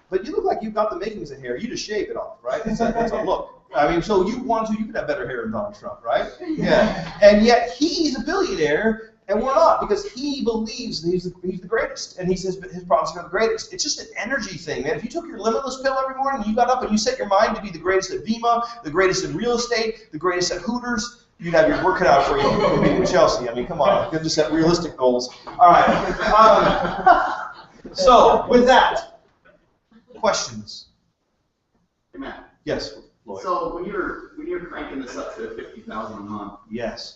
But you look like you've got the makings of hair. You just shave it off, right? It's a look. I mean, so you could have better hair than Donald Trump, right? Yeah. And yet he's a billionaire, and we're not, because he believes that he's the greatest, and he says his products are the greatest. It's just an energy thing, man. If you took your Limitless pill every morning and you got up and you set your mind to be the greatest at Vima, the greatest in real estate, the greatest at Hooters, you'd have your work cut out for you competing with Chelsea. I mean, come on, you have to set realistic goals. All right. So with that, questions? Hey, Matt. Yes, Lloyd. So when you're cranking this up to 50,000 a month, Yes.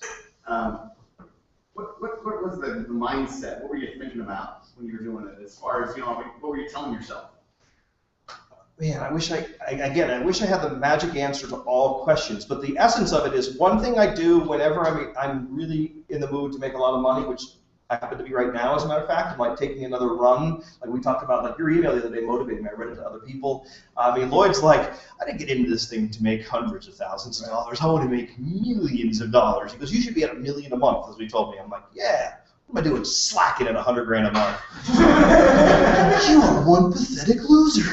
what was the mindset? What were you thinking about when you were doing it? As far as what were you telling yourself? Man, I wish I had the magic answer to all questions. But the essence of it is, one thing I do whenever I'm really in the mood to make a lot of money, which I happen to be right now, as a matter of fact. I'm like taking another run. Like we talked about, like your email the other day motivated me. I read it to other people. I mean, Lloyd's like, I didn't get into this thing to make hundreds of thousands of dollars. I want to make millions of dollars. He goes, you should be at $1 million a month, as he told me. I'm like, yeah. What am I doing slacking at $100,000 a month? You are one pathetic loser.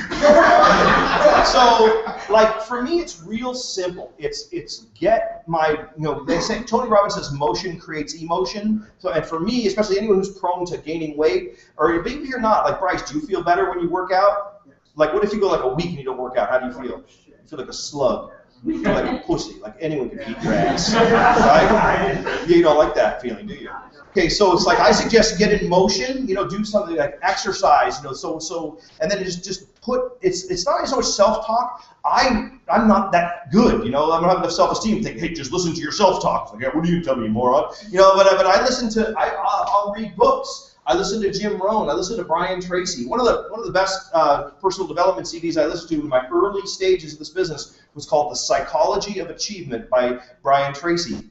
So, like, for me, it's real simple. It's get my, they say, Tony Robbins says motion creates emotion. So, and for me, especially anyone who's prone to gaining weight, or maybe you're not, like Bryce, do you feel better when you work out? Like, what if you go like a week and you don't work out? How do you feel? You feel like a slug. You feel like a pussy. Like anyone can beat your ass, right? You don't like that feeling, do you? Okay, so it's like I suggest get in motion. Do something like exercise. So and then just put. It's not so much self-talk. I'm not that good. I don't have enough self-esteem to think, hey, just listen to your self-talk. Like, yeah, what do you tell me, moron? But I listen to. I'll read books. I listen to Jim Rohn. I listen to Brian Tracy. One of the best personal development CDs I listened to in my early stages of this business was called The Psychology of Achievement by Brian Tracy.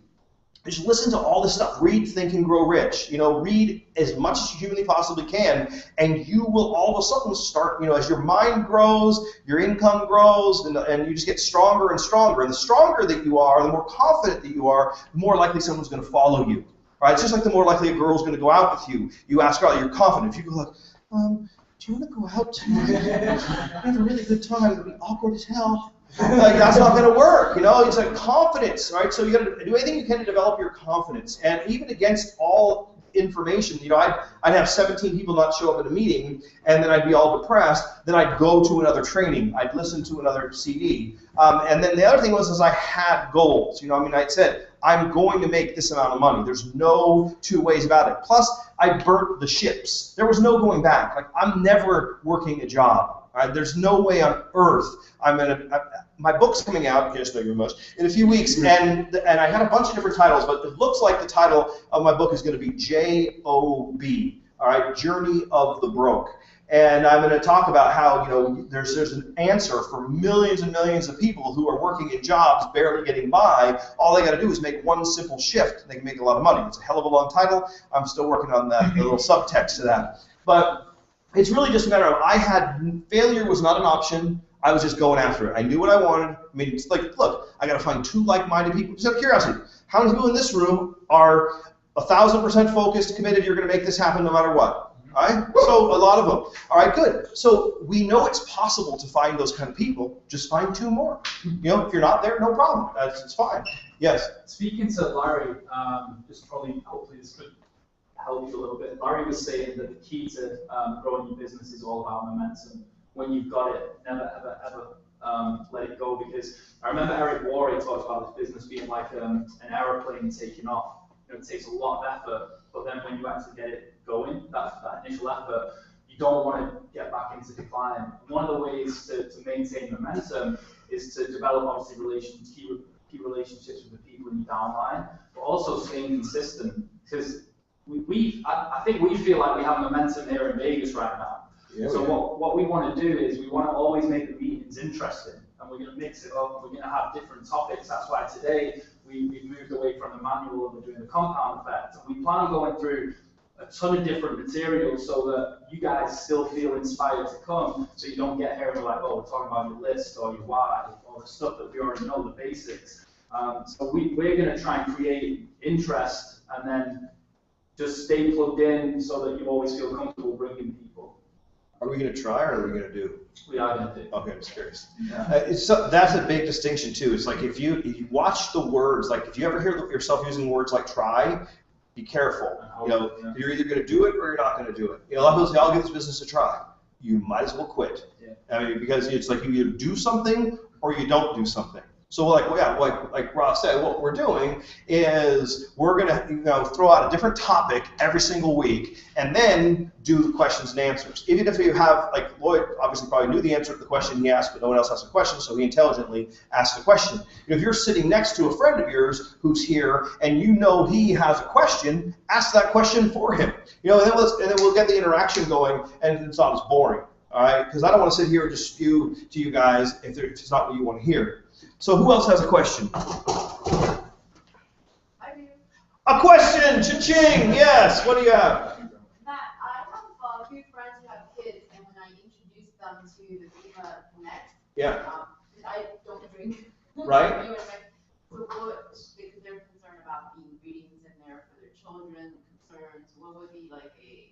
Just listen to all this stuff. Read, Think, and Grow Rich. Read as much as you humanly possibly can, and you will all of a sudden start, as your mind grows, your income grows, and you just get stronger and stronger. And the stronger that you are, the more confident that you are, the more likely someone's going to follow you. Right? It's just like the more likely a girl's going to go out with you. You ask her out, you're confident. If you go like, do you want to go out tonight? Have a really good time. It'll be awkward as hell. Like, that's not going to work, It's like confidence, right? So you got to do anything you can to develop your confidence. And even against all information, I'd have 17 people not show up at a meeting, and then I'd be all depressed. Then I'd go to another training. I'd listen to another CD. And then the other thing was I had goals. I said, I'm going to make this amount of money. There's no two ways about it. Plus, I burnt the ships. There was no going back. Like, I'm never working a job. All right? There's no way on earth my book's coming out, yes, thank you very much, in a few weeks, and I had a bunch of different titles, but it looks like the title of my book is going to be J-O-B, all right, Journey of the Broke. And I'm going to talk about how, there's an answer for millions and millions of people who are working in jobs, barely getting by. All they got to do is make one simple shift. They can make a lot of money. It's a hell of a long title. I'm still working on that, the little subtext to that. But it's really just a matter of failure was not an option. I was just going after it. I knew what I wanted. It's like, look, I got to find 2 like-minded people. Just out of curiosity, how many people in this room are 1,000% focused, committed, you're going to make this happen no matter what? All right? So a lot of them. All right, good. So we know it's possible to find those kind of people. Just find 2 more. If you're not there, no problem. It's fine. Yes? Speaking to Larry, hopefully this could help you a little bit. Larry was saying that the key to growing your business is all about momentum. When you've got it, never, ever let it go, because I remember Eric Worre talked about this business being like an aeroplane taking off. It takes a lot of effort, but then when you actually get it going, that initial effort, you don't want to get back into decline. One of the ways to maintain momentum is to develop, obviously, key relationships with the people in your downline, but also staying consistent, because I think we feel like we have momentum here in Vegas right now. Yeah, so what we want to do is we want to always make the meetings interesting, and we're going to mix it up, and we're going to have different topics. That's why today we've moved away from the manual and we're doing the compound effect. And we plan on going through a ton of different materials so that you guys still feel inspired to come, so you don't get here and we're like, oh, we're talking about your list or your why, or the stuff that we already know, the basics. So we're going to try and create interest and then just stay plugged in so that you always feel comfortable bringing people. Are we going to try, or are we going to do? We are going to do. Okay, I'm just curious. Yeah. That's a big distinction too. It's like if you watch the words, like if you ever hear yourself using words like try, be careful. You're either going to do it or you're not going to do it. A lot of people say, I'll give this business a try. You might as well quit. Yeah. Because it's like you either do something or you don't do something. So like Ross said, what we're doing is we're going to throw out a different topic every single week and then do the questions and answers. Even if you have, like Lloyd obviously probably knew the answer to the question he asked, but no one else asked a question, so he intelligently asked a question. If you're sitting next to a friend of yours who's here and he has a question, ask that question for him. And then we'll get the interaction going, and it's not as boring. All right? Because I don't want to sit here and just spew to you guys if it's not what you want to hear. So who else has a question? I do. A question! Cha-ching! Yes, what do you have? Matt, I have a few friends who have kids, and when I introduced them to the Viva Connect, I don't drink. Right. Because they're concerned about the ingredients in there for their children, concerns, what would be like a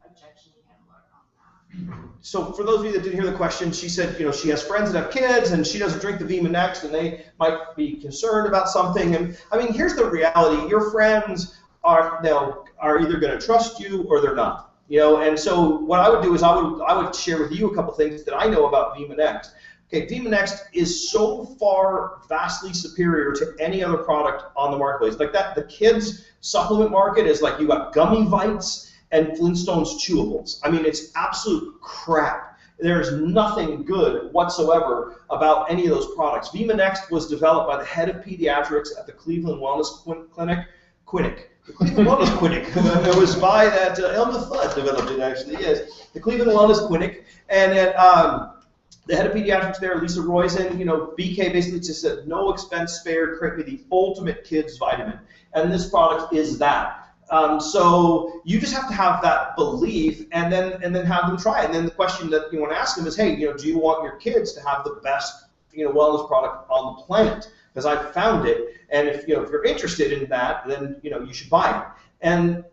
objection handler on that? So for those of you that didn't hear the question, she said, she has friends that have kids and she doesn't drink the Vima Next and they might be concerned about something. And here's the reality. Your friends are either going to trust you or they're not. And so what I would do is I would share with you a couple things that I know about Vima Next. Okay, Vima Next is so far vastly superior to any other product on the marketplace. Like that, the kids supplement market is like you got Gummy Vites and Flintstones chewables. It's absolute crap. There's nothing good whatsoever about any of those products. Vima Next was developed by the head of pediatrics at the Cleveland Wellness Clinic. The Cleveland Wellness Clinic. It was by that Elma Fudd developed it, actually, yes. The Cleveland Wellness Clinic. And the head of pediatrics there, Lisa Roizen, BK basically just said, no expense spared, create me the ultimate kids vitamin. And this product is that. So you just have to have that belief and then have them try it. And then the question that you want to ask them is, hey, do you want your kids to have the best wellness product on the planet? Because I've found it, and if you're interested in that, then you should buy it. And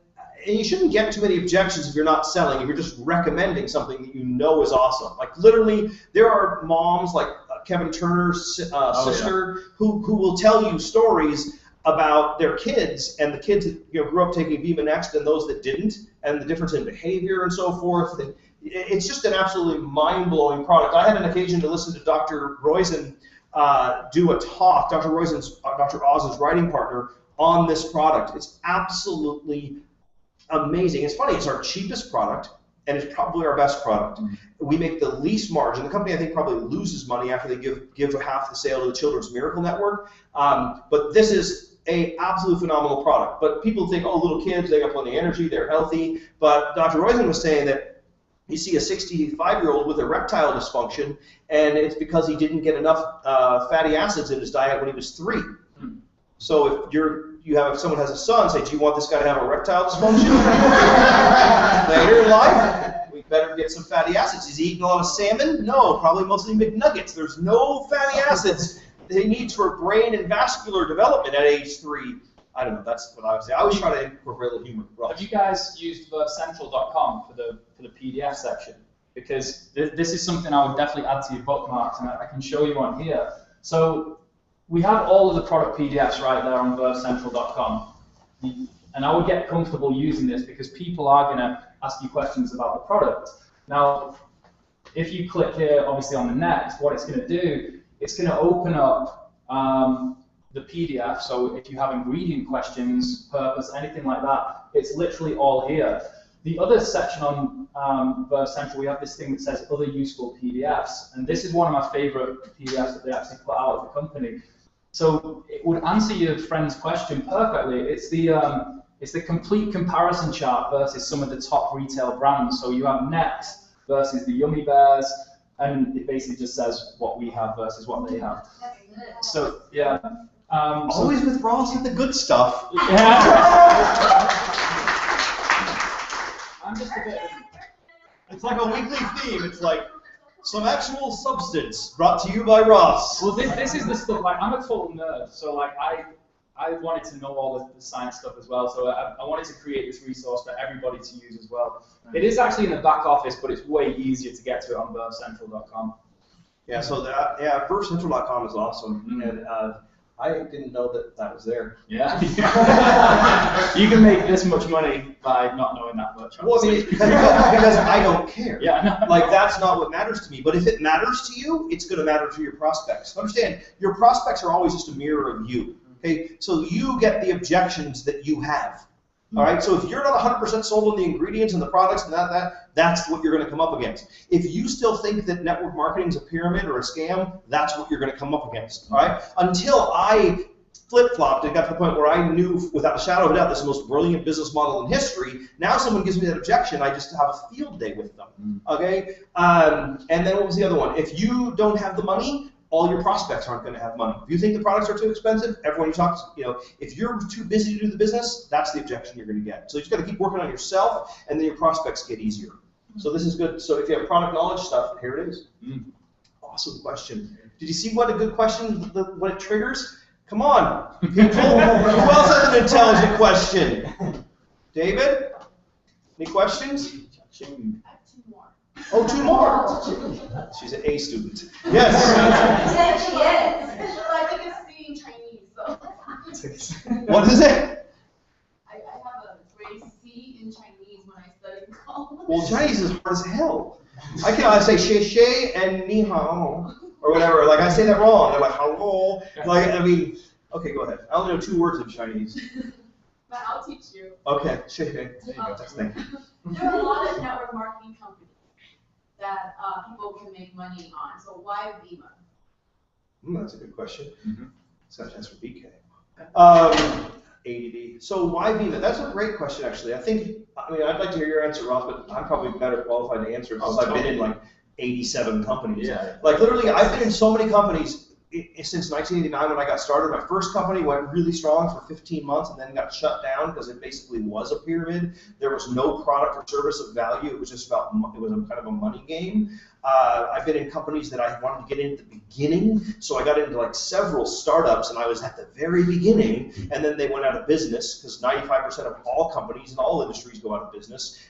you shouldn't get too many objections if you're not selling, if you're just recommending something that is awesome. Like literally, there are moms like Kevin Turner's sister who will tell you stories about their kids and the kids that grew up taking Viva Next and those that didn't, and the difference in behavior and so forth. And it's just an absolutely mind-blowing product. I had an occasion to listen to Dr. Roizen do a talk. Dr. Oz's writing partner on this product. It's absolutely amazing. It's funny. It's our cheapest product, and it's probably our best product. We make the least margin. The company, I think, probably loses money after they give half the sale to the Children's Miracle Network. But this is an absolute phenomenal product. But people think, oh, little kids, they got plenty of energy, they're healthy. But Dr. Roizen was saying that you see a 65-year-old with erectile dysfunction, and it's because he didn't get enough fatty acids in his diet when he was 3. So if someone has a son, say, do you want this guy to have erectile dysfunction later in life? We better get some fatty acids. Is he eating a lot of salmon? No, probably mostly McNuggets. There's no fatty acids that he needs for brain and vascular development at age 3. I don't know. That's what I would say. I always try to incorporate a little humor. Have you guys used VerveCentral.com for the PDF section? Because this is something I would definitely add to your bookmarks, and I can show you on here. So we have all of the product PDFs right there on VerveCentral.com, and I would get comfortable using this because people are going to ask you questions about the product. Now, if you click here, obviously on the next, what it's going to do, it's going to open up the PDF. So if you have ingredient questions, purpose, anything like that, it's literally all here. The other section on Verve Central, we have this thing that says other useful PDFs, and this is one of my favorite PDFs that they actually put out of the company. So it would answer your friend's question perfectly. It's the complete comparison chart versus some of the top retail brands. So you have Next versus the Yummy Bears, and it basically just says what we have versus what they have. So yeah. Always with Ross and the good stuff. Yeah. I'm just a bit. It's like a weekly theme. It's like some actual substance brought to you by Ross. Well, this is the stuff. Like, I'm a total nerd, so like I wanted to know all the science stuff as well. So I wanted to create this resource for everybody to use as well. It is actually in the back office, but it's way easier to get to it on VerveCentral.com. Yeah. So VerveCentral.com is awesome, and I didn't know that was there. Yeah. You can make this much money by not knowing that much. Well, I mean, because I don't care. Yeah. Like, that's not what matters to me. But if it matters to you, it's going to matter to your prospects. Understand, your prospects are always just a mirror of you. Okay, so you get the objections that you have. All right, so if you're not 100% sold on the ingredients and the products and that's what you're going to come up against. If you still think that network marketing is a pyramid or a scam, that's what you're going to come up against. All right, until I flip-flopped and got to the point where I knew without a shadow of a doubt this is the most brilliant business model in history. Now someone gives me that objection, I just have a field day with them. Okay, and then what was the other one? If you don't have the money, all your prospects aren't going to have money. If you think the products are too expensive, everyone you talk to, if you're too busy to do the business, that's the objection you're going to get. So you just got to keep working on yourself, and then your prospects get easier. So this is good. So if you have product knowledge stuff, here it is. Awesome question. Did you see what a good question, what it triggers? Come on, people. Who else has an intelligent question? David? Any questions? I have 2 more. Oh, 2 more. She's an A student. Yes. Yes, she is. Well, I think it's speaking Chinese, so. What is it? I have a grade C in Chinese when I studied in college. Well, Chinese is hard as hell. I say xie xie and ni hao or whatever. Like, I say that wrong. They're like, hello. Like, I mean, okay, go ahead. I only know 2 words of Chinese. But I'll teach you. Okay, xie xie. There you go. Thank you. There are a lot of network marketing companies that people can make money on. So why Vima? That's a good question. So that's for BK. ADD. So why Vima? That's a great question, actually. I'd like to hear your answer, Ross, but I'm probably better qualified to answer it since I've been in like 87 companies. Yeah. Like literally, I've been in so many companies since 1989 when I got started. My first company went really strong for 15 months and then got shut down because it basically was a pyramid. There was no product or service of value. It was just about, it was a kind of a money game. I've been in companies that I wanted to get in at the beginning, so I got into like several startups, and I was at the very beginning, and then they went out of business because 95% of all companies in all industries go out of business.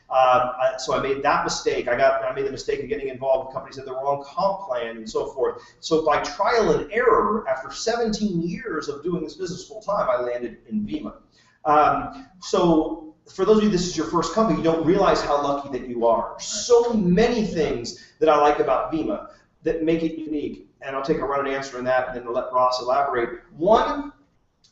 So I made that mistake. I made the mistake of getting involved with companies that had the wrong comp plan and so forth. So by trial and error, after 17 years of doing this business full time, I landed in Vima. So for those of you, this is your first company, you don't realize how lucky that you are. So many things that I like about Vima that make it unique, and I'll take a run and answer on that, and then let Ross elaborate. One,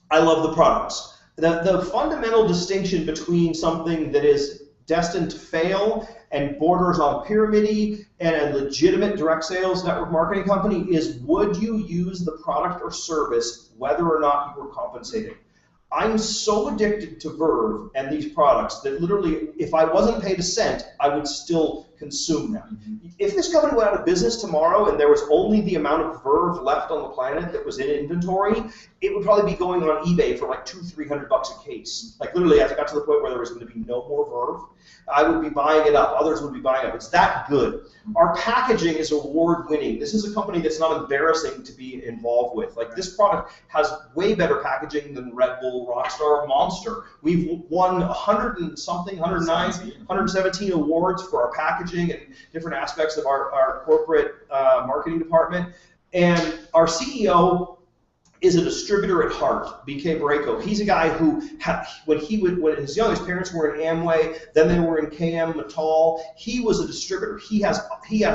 I love the products. The fundamental distinction between something that is destined to fail and borders on pyramid and a legitimate direct sales network marketing company is, would you use the product or service whether or not you were compensated? I'm so addicted to Verve and these products that literally, if I wasn't paid a cent, I would still consume them. If this company went out of business tomorrow and there was only the amount of Verve left on the planet that was in inventory, it would probably be going on eBay for like $200-300 a case. Like literally, I got to the point where there was going to be no more Verve. I would be buying it up. Others would be buying it up. It's that good. Our packaging is award-winning. This is a company that's not embarrassing to be involved with. Like this product has way better packaging than Red Bull, Rockstar, Monster. We've won 100 and something, 109, 117 awards for our packaging and different aspects of our corporate marketing department. And our CEO is a distributor at heart, BK Barreco. He's a guy who, when he was young, his parents were in Amway, then they were in KM Mittal. He was a distributor. He has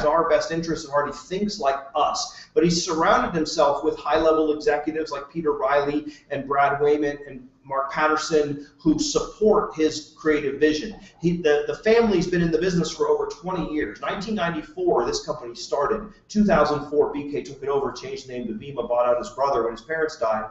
our best interests at heart. He thinks like us, but he's surrounded himself with high-level executives like Peter Riley and Brad Wayman and Mark Patterson, who support his creative vision. The family's been in the business for over 20 years. 1994, this company started. 2004, BK took it over, changed the name to Vima, bought out his brother when his parents died.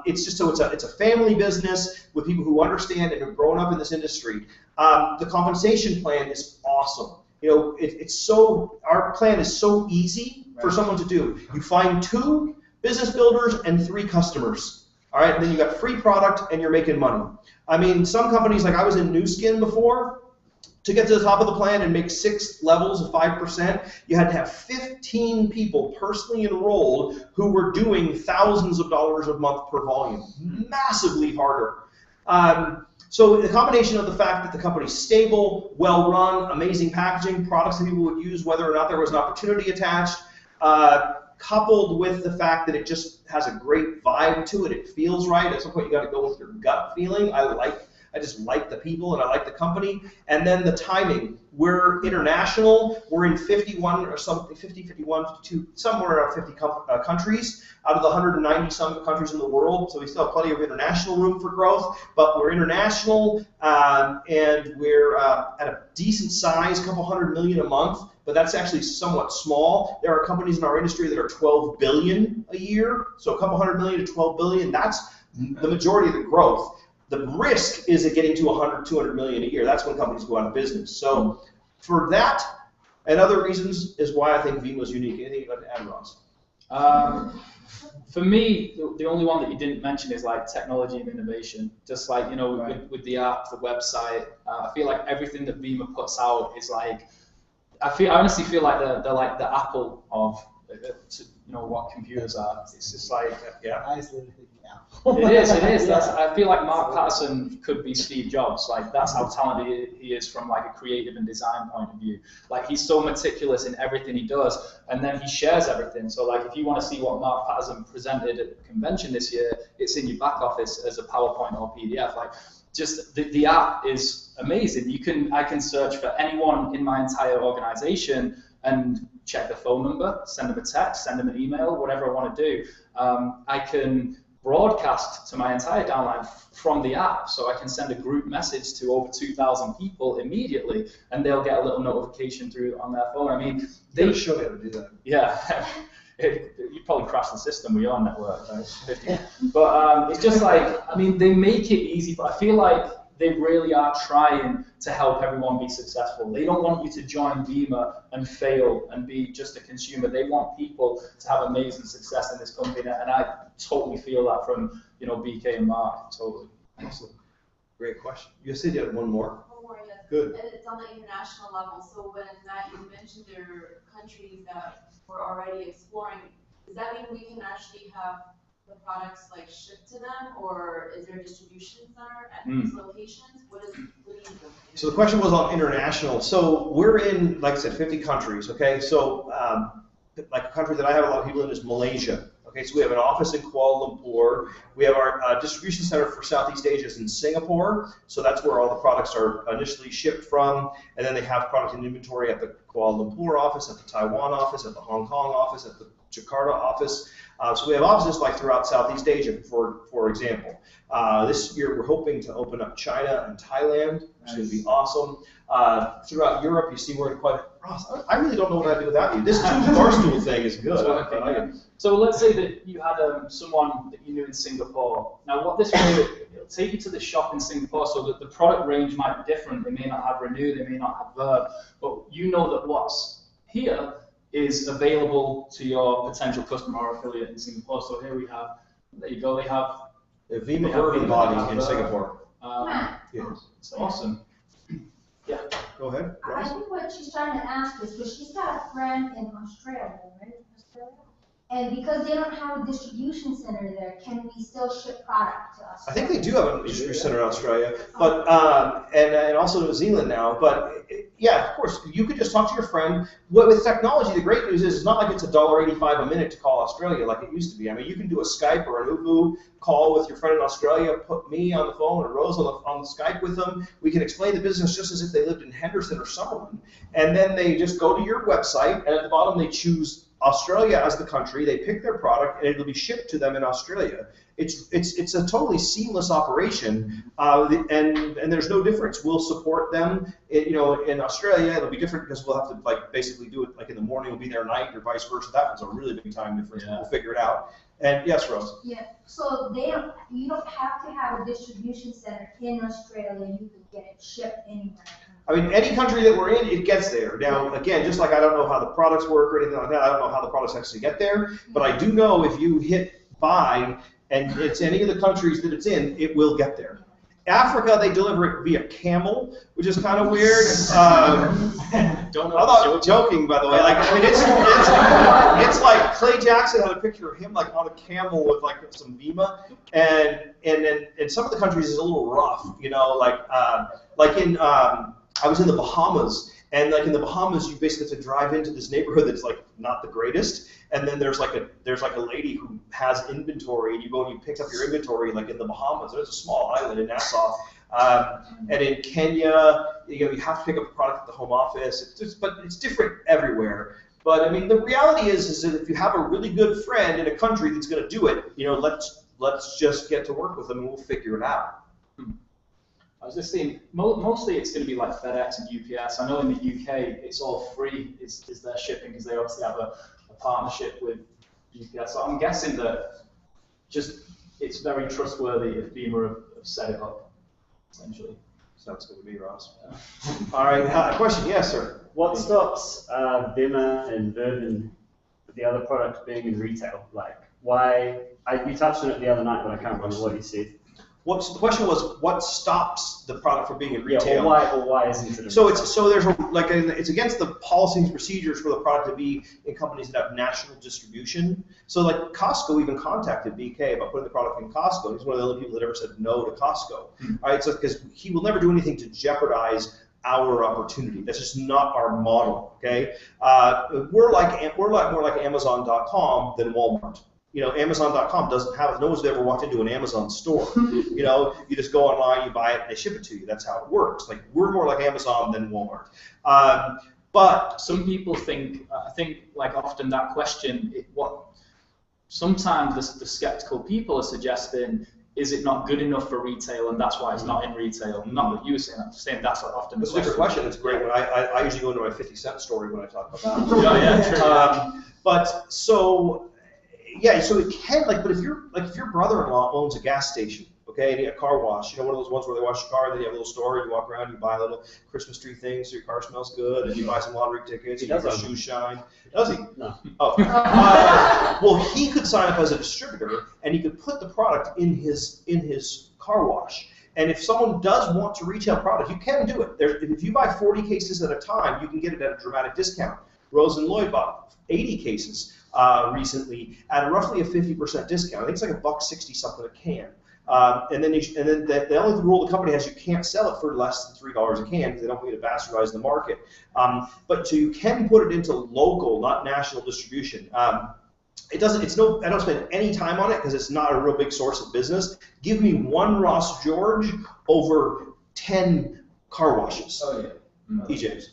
It's a family business with people who understand and have grown up in this industry. The compensation plan is awesome. You know, our plan is so easy for someone to do. You find 2 business builders and 3 customers. All right, and then you got free product and you're making money. I mean, some companies, like I was in New Skin before, to get to the top of the plan and make 6 levels of 5%, you had to have 15 people personally enrolled who were doing thousands of dollars a month per volume. Massively harder. So the combination of the fact that the company's stable, well-run, amazing packaging, products that people would use whether or not there was an opportunity attached, coupled with the fact that it just has a great vibe to it, it feels right. At some point, you got to go with your gut feeling. I just like the people and I like the company. And then the timing. We're international. We're in 51 or something, 50, 51, 52, somewhere around 50 countries out of the 190 some countries in the world. So we still have plenty of international room for growth. But we're international and we're at a decent size, a couple $100 million a month. But that's actually somewhat small. There are companies in our industry that are 12 billion a year. So a couple $100 million to 12 billion. That's the majority of the growth. The risk is at getting to 100, 200 million a year. That's when companies go out of business. So for that and other reasons is why I think Vima is unique. Anything you'd like to add, Ross? For me, the only one that you didn't mention is like technology and innovation. Just like, you know, with the app, the website, I feel like everything that Vima puts out is like, I honestly feel like they're like the Apple of, you know, what computers are. It's just like, yeah. I was literally thinking It is. I feel like Mark Patterson could be Steve Jobs. Like, that's how talented he is from like a creative and design point of view. Like, he's so meticulous in everything he does, and then he shares everything. So like, if you want to see what Mark Patterson presented at the convention this year, it's in your back office as a PowerPoint or PDF. Like, just the app is amazing. I can search for anyone in my entire organization and check the phone number, send them a text, send them an email, whatever I want to do. I can broadcast to my entire downline from the app, so I can send a group message to over 2,000 people immediately, and they'll get a little notification through on their phone. I mean, they should be able to do that. Yeah, you probably crash the system with your network, right? But it's just like, I mean, they make it easy, but I feel like they really are trying to help everyone be successful. They don't want you to join Beamer and fail and be just a consumer. They want people to have amazing success in this company, and I totally feel that from BK and Mark, totally. Excellent. Great question. You said you had one more. One more, yes. Good. And it's on the international level. So when Matt, you mentioned there are countries that we're already exploring, does that mean we can actually have the products like shipped to them, or is there a distribution center at these locations? What do you do? So the question was on international. So we're in, like I said, 50 countries. Okay, so like a country that I have a lot of people in is Malaysia. Okay, so we have an office in Kuala Lumpur. We have our distribution center for Southeast Asia is in Singapore. So that's where all the products are initially shipped from. And then they have product in inventory at the Kuala Lumpur office, at the Taiwan office, at the Hong Kong office, at the Jakarta office. So we have offices like throughout Southeast Asia, for example. This year we're hoping to open up China and Thailand, which is going to be awesome. Throughout Europe, you see we're in quite. Ross, I really don't know what I'd do without you. This barstool thing is good. So let's say that you had someone that you knew in Singapore. Now what this will do, it'll take you to the shop in Singapore so that the product range might be different. They may not have Renew, they may not have Verve, but you know that what's here is available to your potential customer or affiliate in Singapore. So here we have, there you go, they have Vima Verve body in Singapore. It's awesome. Yeah. Go ahead. I think what she's trying to ask is, because she's got a friend in Australia, right? And because they don't have a distribution center there, can we still ship product to us? I think they do have a distribution center in Australia, but and also New Zealand now. But yeah, of course, you could just talk to your friend. With technology, the great news is it's not like it's $1.85 a minute to call Australia like it used to be. I mean, you can do a Skype or an Uvu call with your friend in Australia, put me on the phone or Rose on the Skype with them. We can explain the business just as if they lived in Henderson or Summerlin. And then they just go to your website, and at the bottom they choose Australia as the country. They pick their product, and it'll be shipped to them in Australia. It's a totally seamless operation, and there's no difference. We'll support them. In Australia, it'll be different because we'll have to basically do it in the morning. We'll be there at night, or vice versa. That one's a really big time difference. Yeah. We'll figure it out. And yes, Rose. Yeah. So you don't have to have a distribution center in Australia. You can get it shipped anywhere. I mean, any country that we're in, it gets there. Now, again, just like I don't know how the products work or anything like that, I don't know how the products actually get there. But I do know if you hit buy and it's any of the countries that it's in, it will get there. Africa, they deliver it via camel, which is kind of weird. Don't know. I'm not joking, by the way. It's like Clay Jackson had a picture of him on a camel with some Vima, and in some of the countries it's a little rough, I was in the Bahamas, and in the Bahamas, you basically have to drive into this neighborhood that's not the greatest, and then there's a lady who has inventory, and you go and you pick up your inventory in the Bahamas. There's a small island in Nassau, and in Kenya, you have to pick up a product at the home office. But it's different everywhere. But I mean, the reality is that if you have a really good friend in a country that's going to do it, let's just get to work with them and we'll figure it out. I was just saying, mostly it's going to be like FedEx and UPS. I know in the UK it's all free, is their shipping, because they obviously have a partnership with UPS. So I'm guessing that it's very trustworthy if Beamer have set it up, essentially. Sounds good to me, Ross. All right, question? Yes, sir. What stops Beamer and Verve and the other products being in retail? Why? You touched on it the other night, but I can't remember what you said. The question was, what stops the product from being in retail? Yeah, or why isn't it? It's against the policies and procedures for the product to be in companies that have national distribution. So Costco even contacted BK about putting the product in Costco. He's one of the only people that ever said no to Costco. All right, so because he will never do anything to jeopardize our opportunity. That's just not our model. Okay, we're more like Amazon.com than Walmart. Amazon.com doesn't have, no one's ever walked into an Amazon store. You just go online, you buy it, and they ship it to you. That's how it works. We're more like Amazon than Walmart. But some people think, I think often that question, sometimes the skeptical people are suggesting, is it not good enough for retail, and that's why it's not in retail? Not what you were saying. I'm saying that's often the question. That's a good question. It's a great one. I usually go into my 50-cent story when I talk about that. But so. Yeah, so it can but if your brother-in-law owns a gas station, okay, and you have a car wash. You know, one of those ones where they wash your car, then you have a little store, and you walk around, you buy a little Christmas tree thing so your car smells good, and you buy some lottery tickets, and your shoes shine. Does he? No. Oh. Well, he could sign up as a distributor, and he could put the product in his car wash. And if someone does want to retail product, you can do it. If you buy 40 cases at a time, you can get it at a dramatic discount. Rose and Lloyd bought 80 cases recently at roughly a 50% discount. I think it's like $1.60 something a can. And then the only rule the company has, you can't sell it for less than $3 a can because they don't want you to bastardize the market. But you can put it into local, not national distribution. I don't spend any time on it because it's not a real big source of business. Give me one Ross George over 10 car washes. Oh yeah. EJs.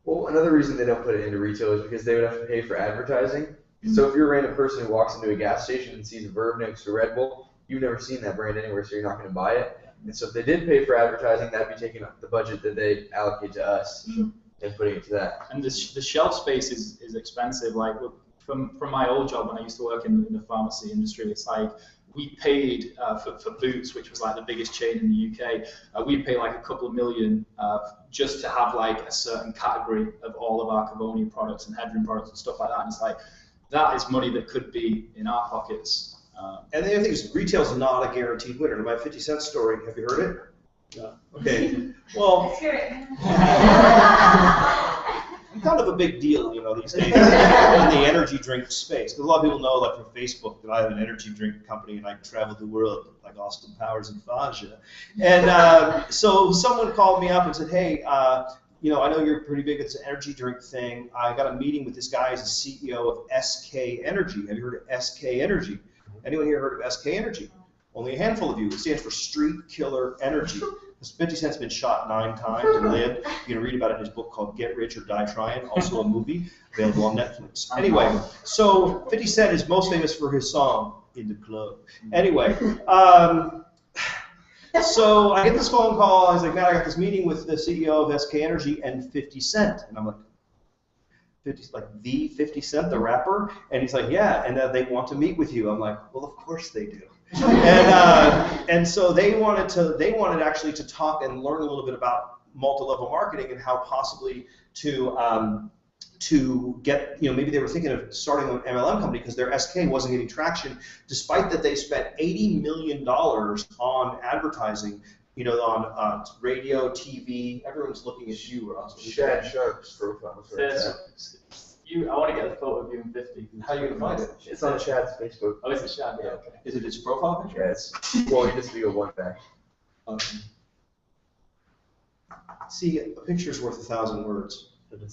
Well, another reason they don't put it into retail is because they would have to pay for advertising. So if you're a random person who walks into a gas station and sees a Verve next to Red Bull, you've never seen that brand anywhere, so you're not going to buy it. And so if they did pay for advertising, that'd be taking up the budget that they allocate to us and putting it to that. And the shelf space is expensive. Like from my old job when I used to work in the pharmacy industry, it's like we paid for Boots, which was like the biggest chain in the UK. We paid like a couple of million just to have like a certain category of all of our Cavonia products and Headroom products and stuff like that. And it's like that is money that could be in our pockets. And the other thing is, retail's not a guaranteed winner. My 50 cent story, have you heard it? No. Okay. Well, Let's hear it. I'm kind of a big deal, you know, these days in the energy drink space. Because a lot of people know, like from Facebook, that I have an energy drink company and I travel the world like Austin Powers and Faja. And so someone called me up and said, hey, you know, I know you're pretty big at this energy drink thing. I got a meeting with this guy who's the CEO of SK Energy. Have you heard of SK Energy? Anyone here heard of SK Energy? Only a handful of you. It stands for Street Killer Energy. 50 Cent's been shot 9 times and lived. You can read about it in his book called Get Rich or Die Trying, also a movie available on Netflix. Anyway, so 50 Cent is most famous for his song, In the Club. Anyway, so I get this phone call. He's like, man, I got this meeting with the CEO of SK Energy and 50 Cent. And I'm like, 50 Cent, the rapper? And he's like, yeah, and they want to meet with you. I'm like, well, of course they do. And so they wanted actually to talk and learn a little bit about multi-level marketing and how possibly to get, you know, maybe they were thinking of starting an MLM company because their SK wasn't getting traction, despite that they spent $80 million on advertising, you know, on radio, TV. Everyone's looking at you, Ross. Shad Sharp's profile. I want to get a photo of you in 50. How are you going to find it? It's on Shad's Facebook. Oh, it's a Shad, yeah, okay. Is it his profile picture? Yeah, it's, well, you just go one back. See, a picture's worth 1,000 words.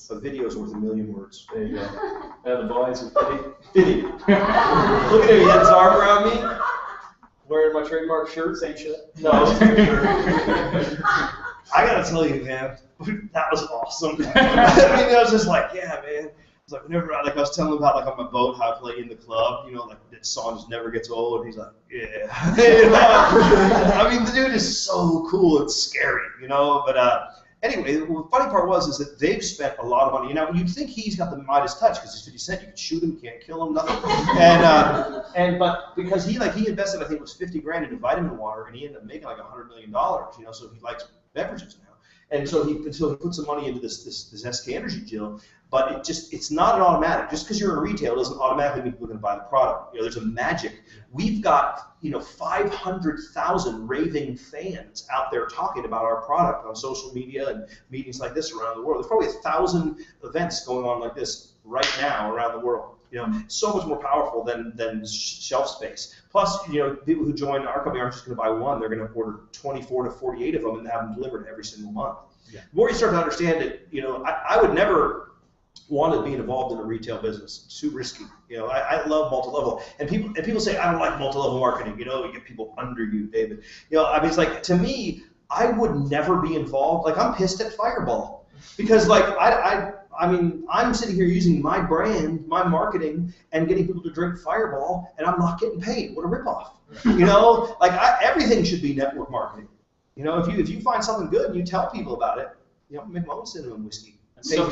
A video's worth 1,000,000 words. There you go. They're the boys with Fitty. Look at him, he had his arm around me, wearing my trademark shirt, same shirt. No, I gotta tell you, man, that was awesome. I mean, I was just like, yeah, man. It's like whenever I was telling him about like on my boat how I play In the Club, you know, like that song just never gets old. And he's like, yeah. You know? I mean, the dude is so cool. It's scary, you know. But anyway, the funny part is that they've spent a lot of money. Now, you'd think he's got the Midas touch because he's 50 Cent. You can shoot him, you can't kill him, nothing. But because he invested, I think it was 50 grand into vitamin water, and he ended up making like $100 million. You know, so he likes beverages now. And so he put some money into this SK Energy deal, but it's not an automatic. Just because you're in retail doesn't automatically mean people are going to buy the product. You know, there's a magic. We've got 500,000 raving fans out there talking about our product on social media and meetings like this around the world. There's probably 1,000 events going on like this right now around the world. You know, so much more powerful than shelf space. Plus, you know, people who join our company aren't just going to buy one; they're going to order 24 to 48 of them and have them delivered every single month. Yeah. The more you start to understand it, you know, I would never want to be involved in a retail business. It's too risky. You know, I love multi-level, and people say I don't like multi-level marketing. You know, you get people under you, David. You know, I mean, it's like to me, I would never be involved. Like I'm pissed at Fireball because like I mean, I'm sitting here using my brand, my marketing, and getting people to drink Fireball, and I'm not getting paid. What a ripoff! You know, like everything should be network marketing. You know, if you find something good and you tell people about it, you know, make my own cinnamon whiskey. So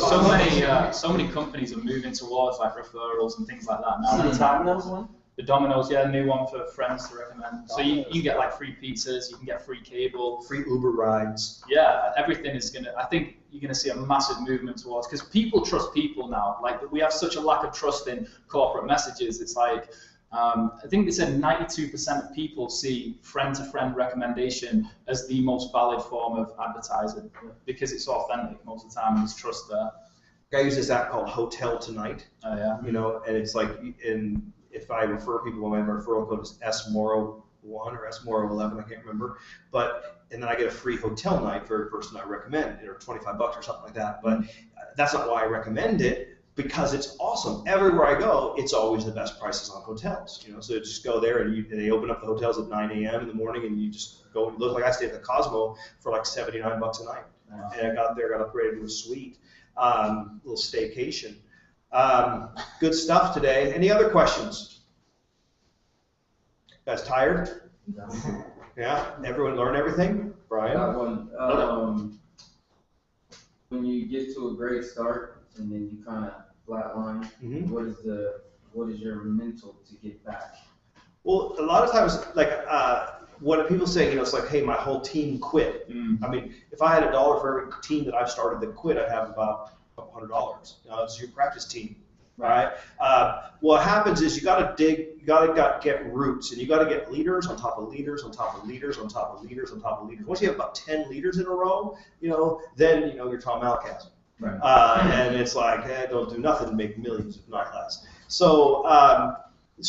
many companies are moving towards like referrals and things like that now. Is it time that was one? The Domino's, yeah, new one for friends to recommend. So you get like free pizzas, you can get free cable, Free Uber rides. yeah, everything is gonna. I think you're gonna see a massive movement towards, because people trust people now. Like we have such a lack of trust in corporate messages. It's like I think they said 92% of people see friend-to-friend recommendation as the most valid form of advertising because it's authentic most of the time and there's trust there. I use this app called Hotel Tonight. Oh yeah. You know, and it's like if I refer people, my referral code is SMORO1 or SMORO11, I can't remember. And then I get a free hotel night for every person I recommend, or $25 or something like that. But that's not why I recommend it, because it's awesome. Everywhere I go, it's always the best prices on hotels. You know, so just go there and they open up the hotels at 9 a.m. in the morning, and you just go and look. Like I stayed at the Cosmo for like $79 a night, and I got there, got upgraded to a suite, little staycation. Good stuff today. Any other questions? You guys tired? Yeah? Everyone learn everything? Brian? Got one. When you get to a great start and then you kind of flatline, what is your mental to get back? Well, a lot of times, like, what people say, you know, it's like, hey, my whole team quit. I mean, if I had $1 for every team that I've started that quit, I'd have about $100. You know, it's your practice team, right? What happens is you got to dig, you got to get roots, and you got to get leaders on top of leaders on top of leaders on top of leaders on top of leaders. Once you have about 10 leaders in a row, you know, then you know you're Tom Malkasm. Right. And it's like, hey, don't do nothing to make millions, if not less. So a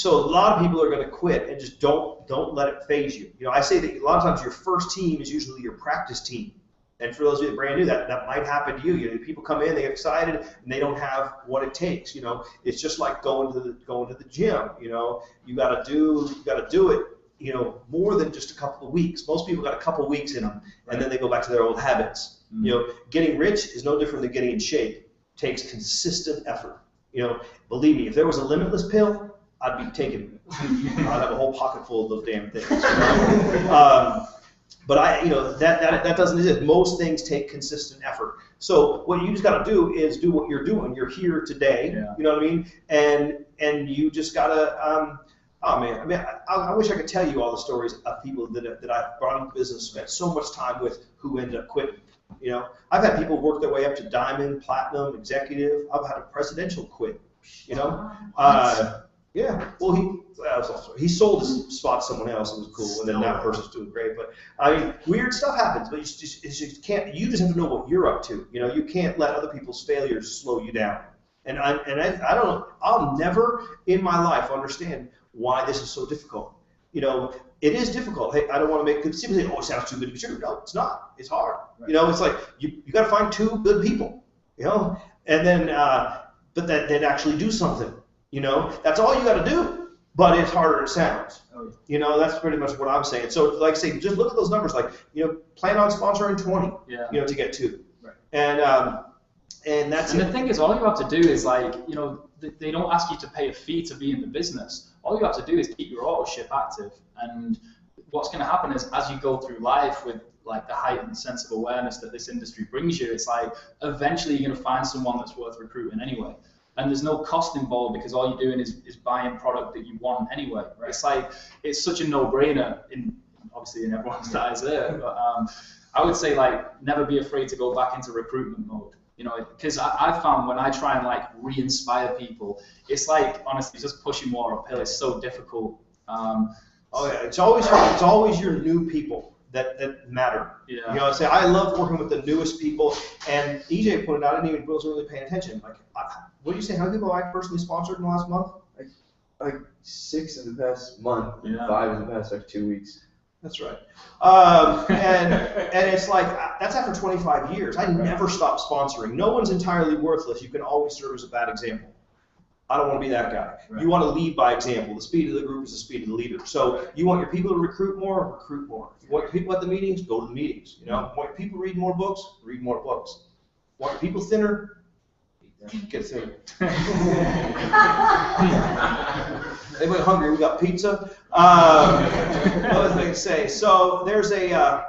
lot of people are going to quit, and just don't let it phase you. You know, I say that a lot of times your first team is usually your practice team. And for those of you that are brand new, that might happen to you. You know, people come in, they get excited, and they don't have what it takes. You know, it's just like going to the gym. You know, you got to do it. You know, more than just a couple of weeks. Most people got a couple of weeks in them, and then they go back to their old habits. You know, getting rich is no different than getting in shape. It takes consistent effort. You know, believe me, if there was a limitless pill, I'd be taking it. I'd have a whole pocket full of those damn things. But that doesn't exist. Most things take consistent effort. So what you just got to do is do what you're doing. You're here today. Yeah. You know what I mean? And you just got to. Oh man, I mean, I wish I could tell you all the stories of people that I've brought into business, spent so much time with, who ended up quitting. You know, I've had people work their way up to diamond, platinum, executive. I've had a presidential quit. You know, yeah. Well, he sold his spot to someone else. It was cool, and then that person's doing great. But I mean, weird stuff happens. But you just can't. You just have to know what you're up to. You know, you can't let other people's failures slow you down. And I don't know. I'll never in my life understand why this is so difficult. You know, it is difficult. Hey, I don't want to make people say, oh, it sounds too good to be true. No, it's not. It's hard. Right. You know, it's like you got to find two good people. You know, and then but that actually do something. You know, that's all you got to do. But it's harder than it sounds. Oh, yeah. You know, that's pretty much what I'm saying. So, like I say, just look at those numbers. Like, you know, plan on sponsoring 20. Yeah. You know, to get 2. Right. And that's. And the thing is, all you have to do is like, you know, they don't ask you to pay a fee to be in the business. All you have to do is keep your auto ship active. And what's going to happen is, as you go through life with like the heightened sense of awareness that this industry brings you, it's like eventually you're going to find someone that's worth recruiting anyway. And there's no cost involved because all you're doing is buying product that you want anyway. Right? It's like, it's such a no-brainer obviously in everyone's eyes there. But I would say like never be afraid to go back into recruitment mode. You know, because I found when I try and like re-inspire people, it's like honestly just pushing water uphill. It's so difficult. Oh yeah, it's always your new people that matter. Yeah. You know, say I love working with the newest people. And EJ pointed out, I didn't even wasn't really paying attention. Like, what do you say? How many people I personally sponsored in the last month? Like 6 in the past month, and 5 in the past like 2 weeks. That's right. And it's like, that's after 25 years. I never stopped sponsoring. No one's entirely worthless. You can always serve as a bad example. I don't want to be that guy. Right. You want to lead by example. The speed of the group is the speed of the leader. So you want your people to recruit more. You want your people at the meetings, go to the meetings. You know, want your people to read more books, read more books. Want your people thinner, get thinner. Anybody hungry? We got pizza. What was I going to say? So there's a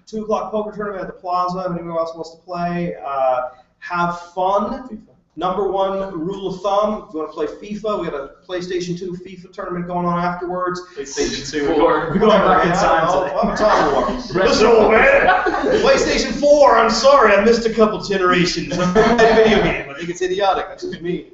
2 o'clock poker tournament at the Plaza. If anyone else wants to play, have fun. Number one rule of thumb, if you want to play FIFA, we got a PlayStation 2 FIFA tournament going on afterwards. PlayStation 2, we're going back in time today. I'm talking about. Listen, old man. PlayStation 4, I'm sorry, I missed a couple generations. I played a video game. I think it's idiotic. That's just me.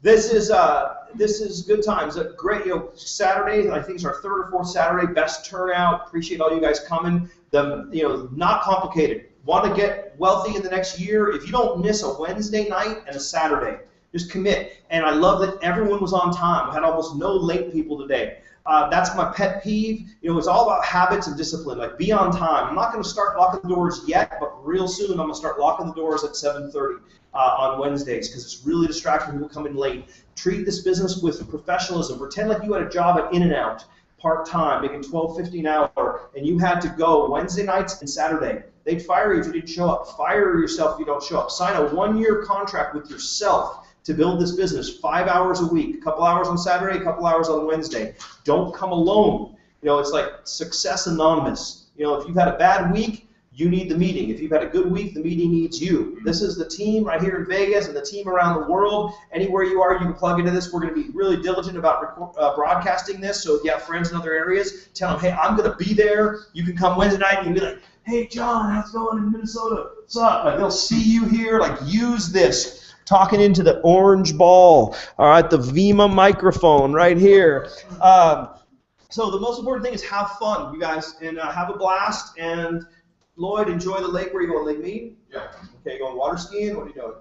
This is good times. A great, Saturday, I think it's our third or fourth Saturday, best turnout. Appreciate all you guys coming. Not complicated. Want to get wealthy in the next year? If you don't miss a Wednesday night and a Saturday, just commit. And I love that everyone was on time. I had almost no late people today. That's my pet peeve. It's all about habits and discipline. Like, be on time. I'm not going to start locking the doors yet, but real soon I'm going to start locking the doors at 7:30 on Wednesdays because it's really distracting. People come in late. Treat this business with professionalism. Pretend like you had a job at In-N-Out, part-time, making $12.50 an hour, and you had to go Wednesday nights and Saturday. They'd fire you if you didn't show up. Fire yourself if you don't show up. Sign a 1-year contract with yourself to build this business, 5 hours a week, a couple hours on Saturday, a couple hours on Wednesday. Don't come alone. It's like Success Anonymous. If you've had a bad week, you need the meeting. If you've had a good week, the meeting needs you. This is the team right here in Vegas and the team around the world. Anywhere you are, you can plug into this. We're going to be really diligent about broadcasting this. So if you have friends in other areas, tell them, hey, I'm going to be there. You can come Wednesday night and you can be like, hey, John, how's it going in Minnesota? What's up? Like, they'll see you here. Like, use this. Talking into the orange ball, all right, the Vima microphone right here. So the most important thing is have fun, you guys, and have a blast. And Lloyd, enjoy the lake. Where are you going, Lake Mead? Yeah. Okay, going water skiing? What are you doing?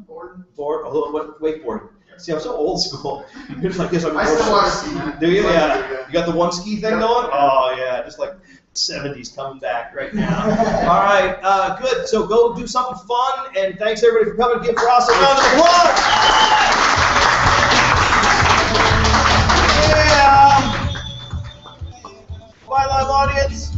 Board? A little wakeboarding. Yeah. See, I'm so old school. It's like this. I still want to ski. Do you? Yeah. You got the one ski thing going? Oh, yeah, just like 70s coming back right now. All right, good. So go do something fun, and thanks everybody for coming. Give Ross a round of applause. Yeah. Bye, live audience.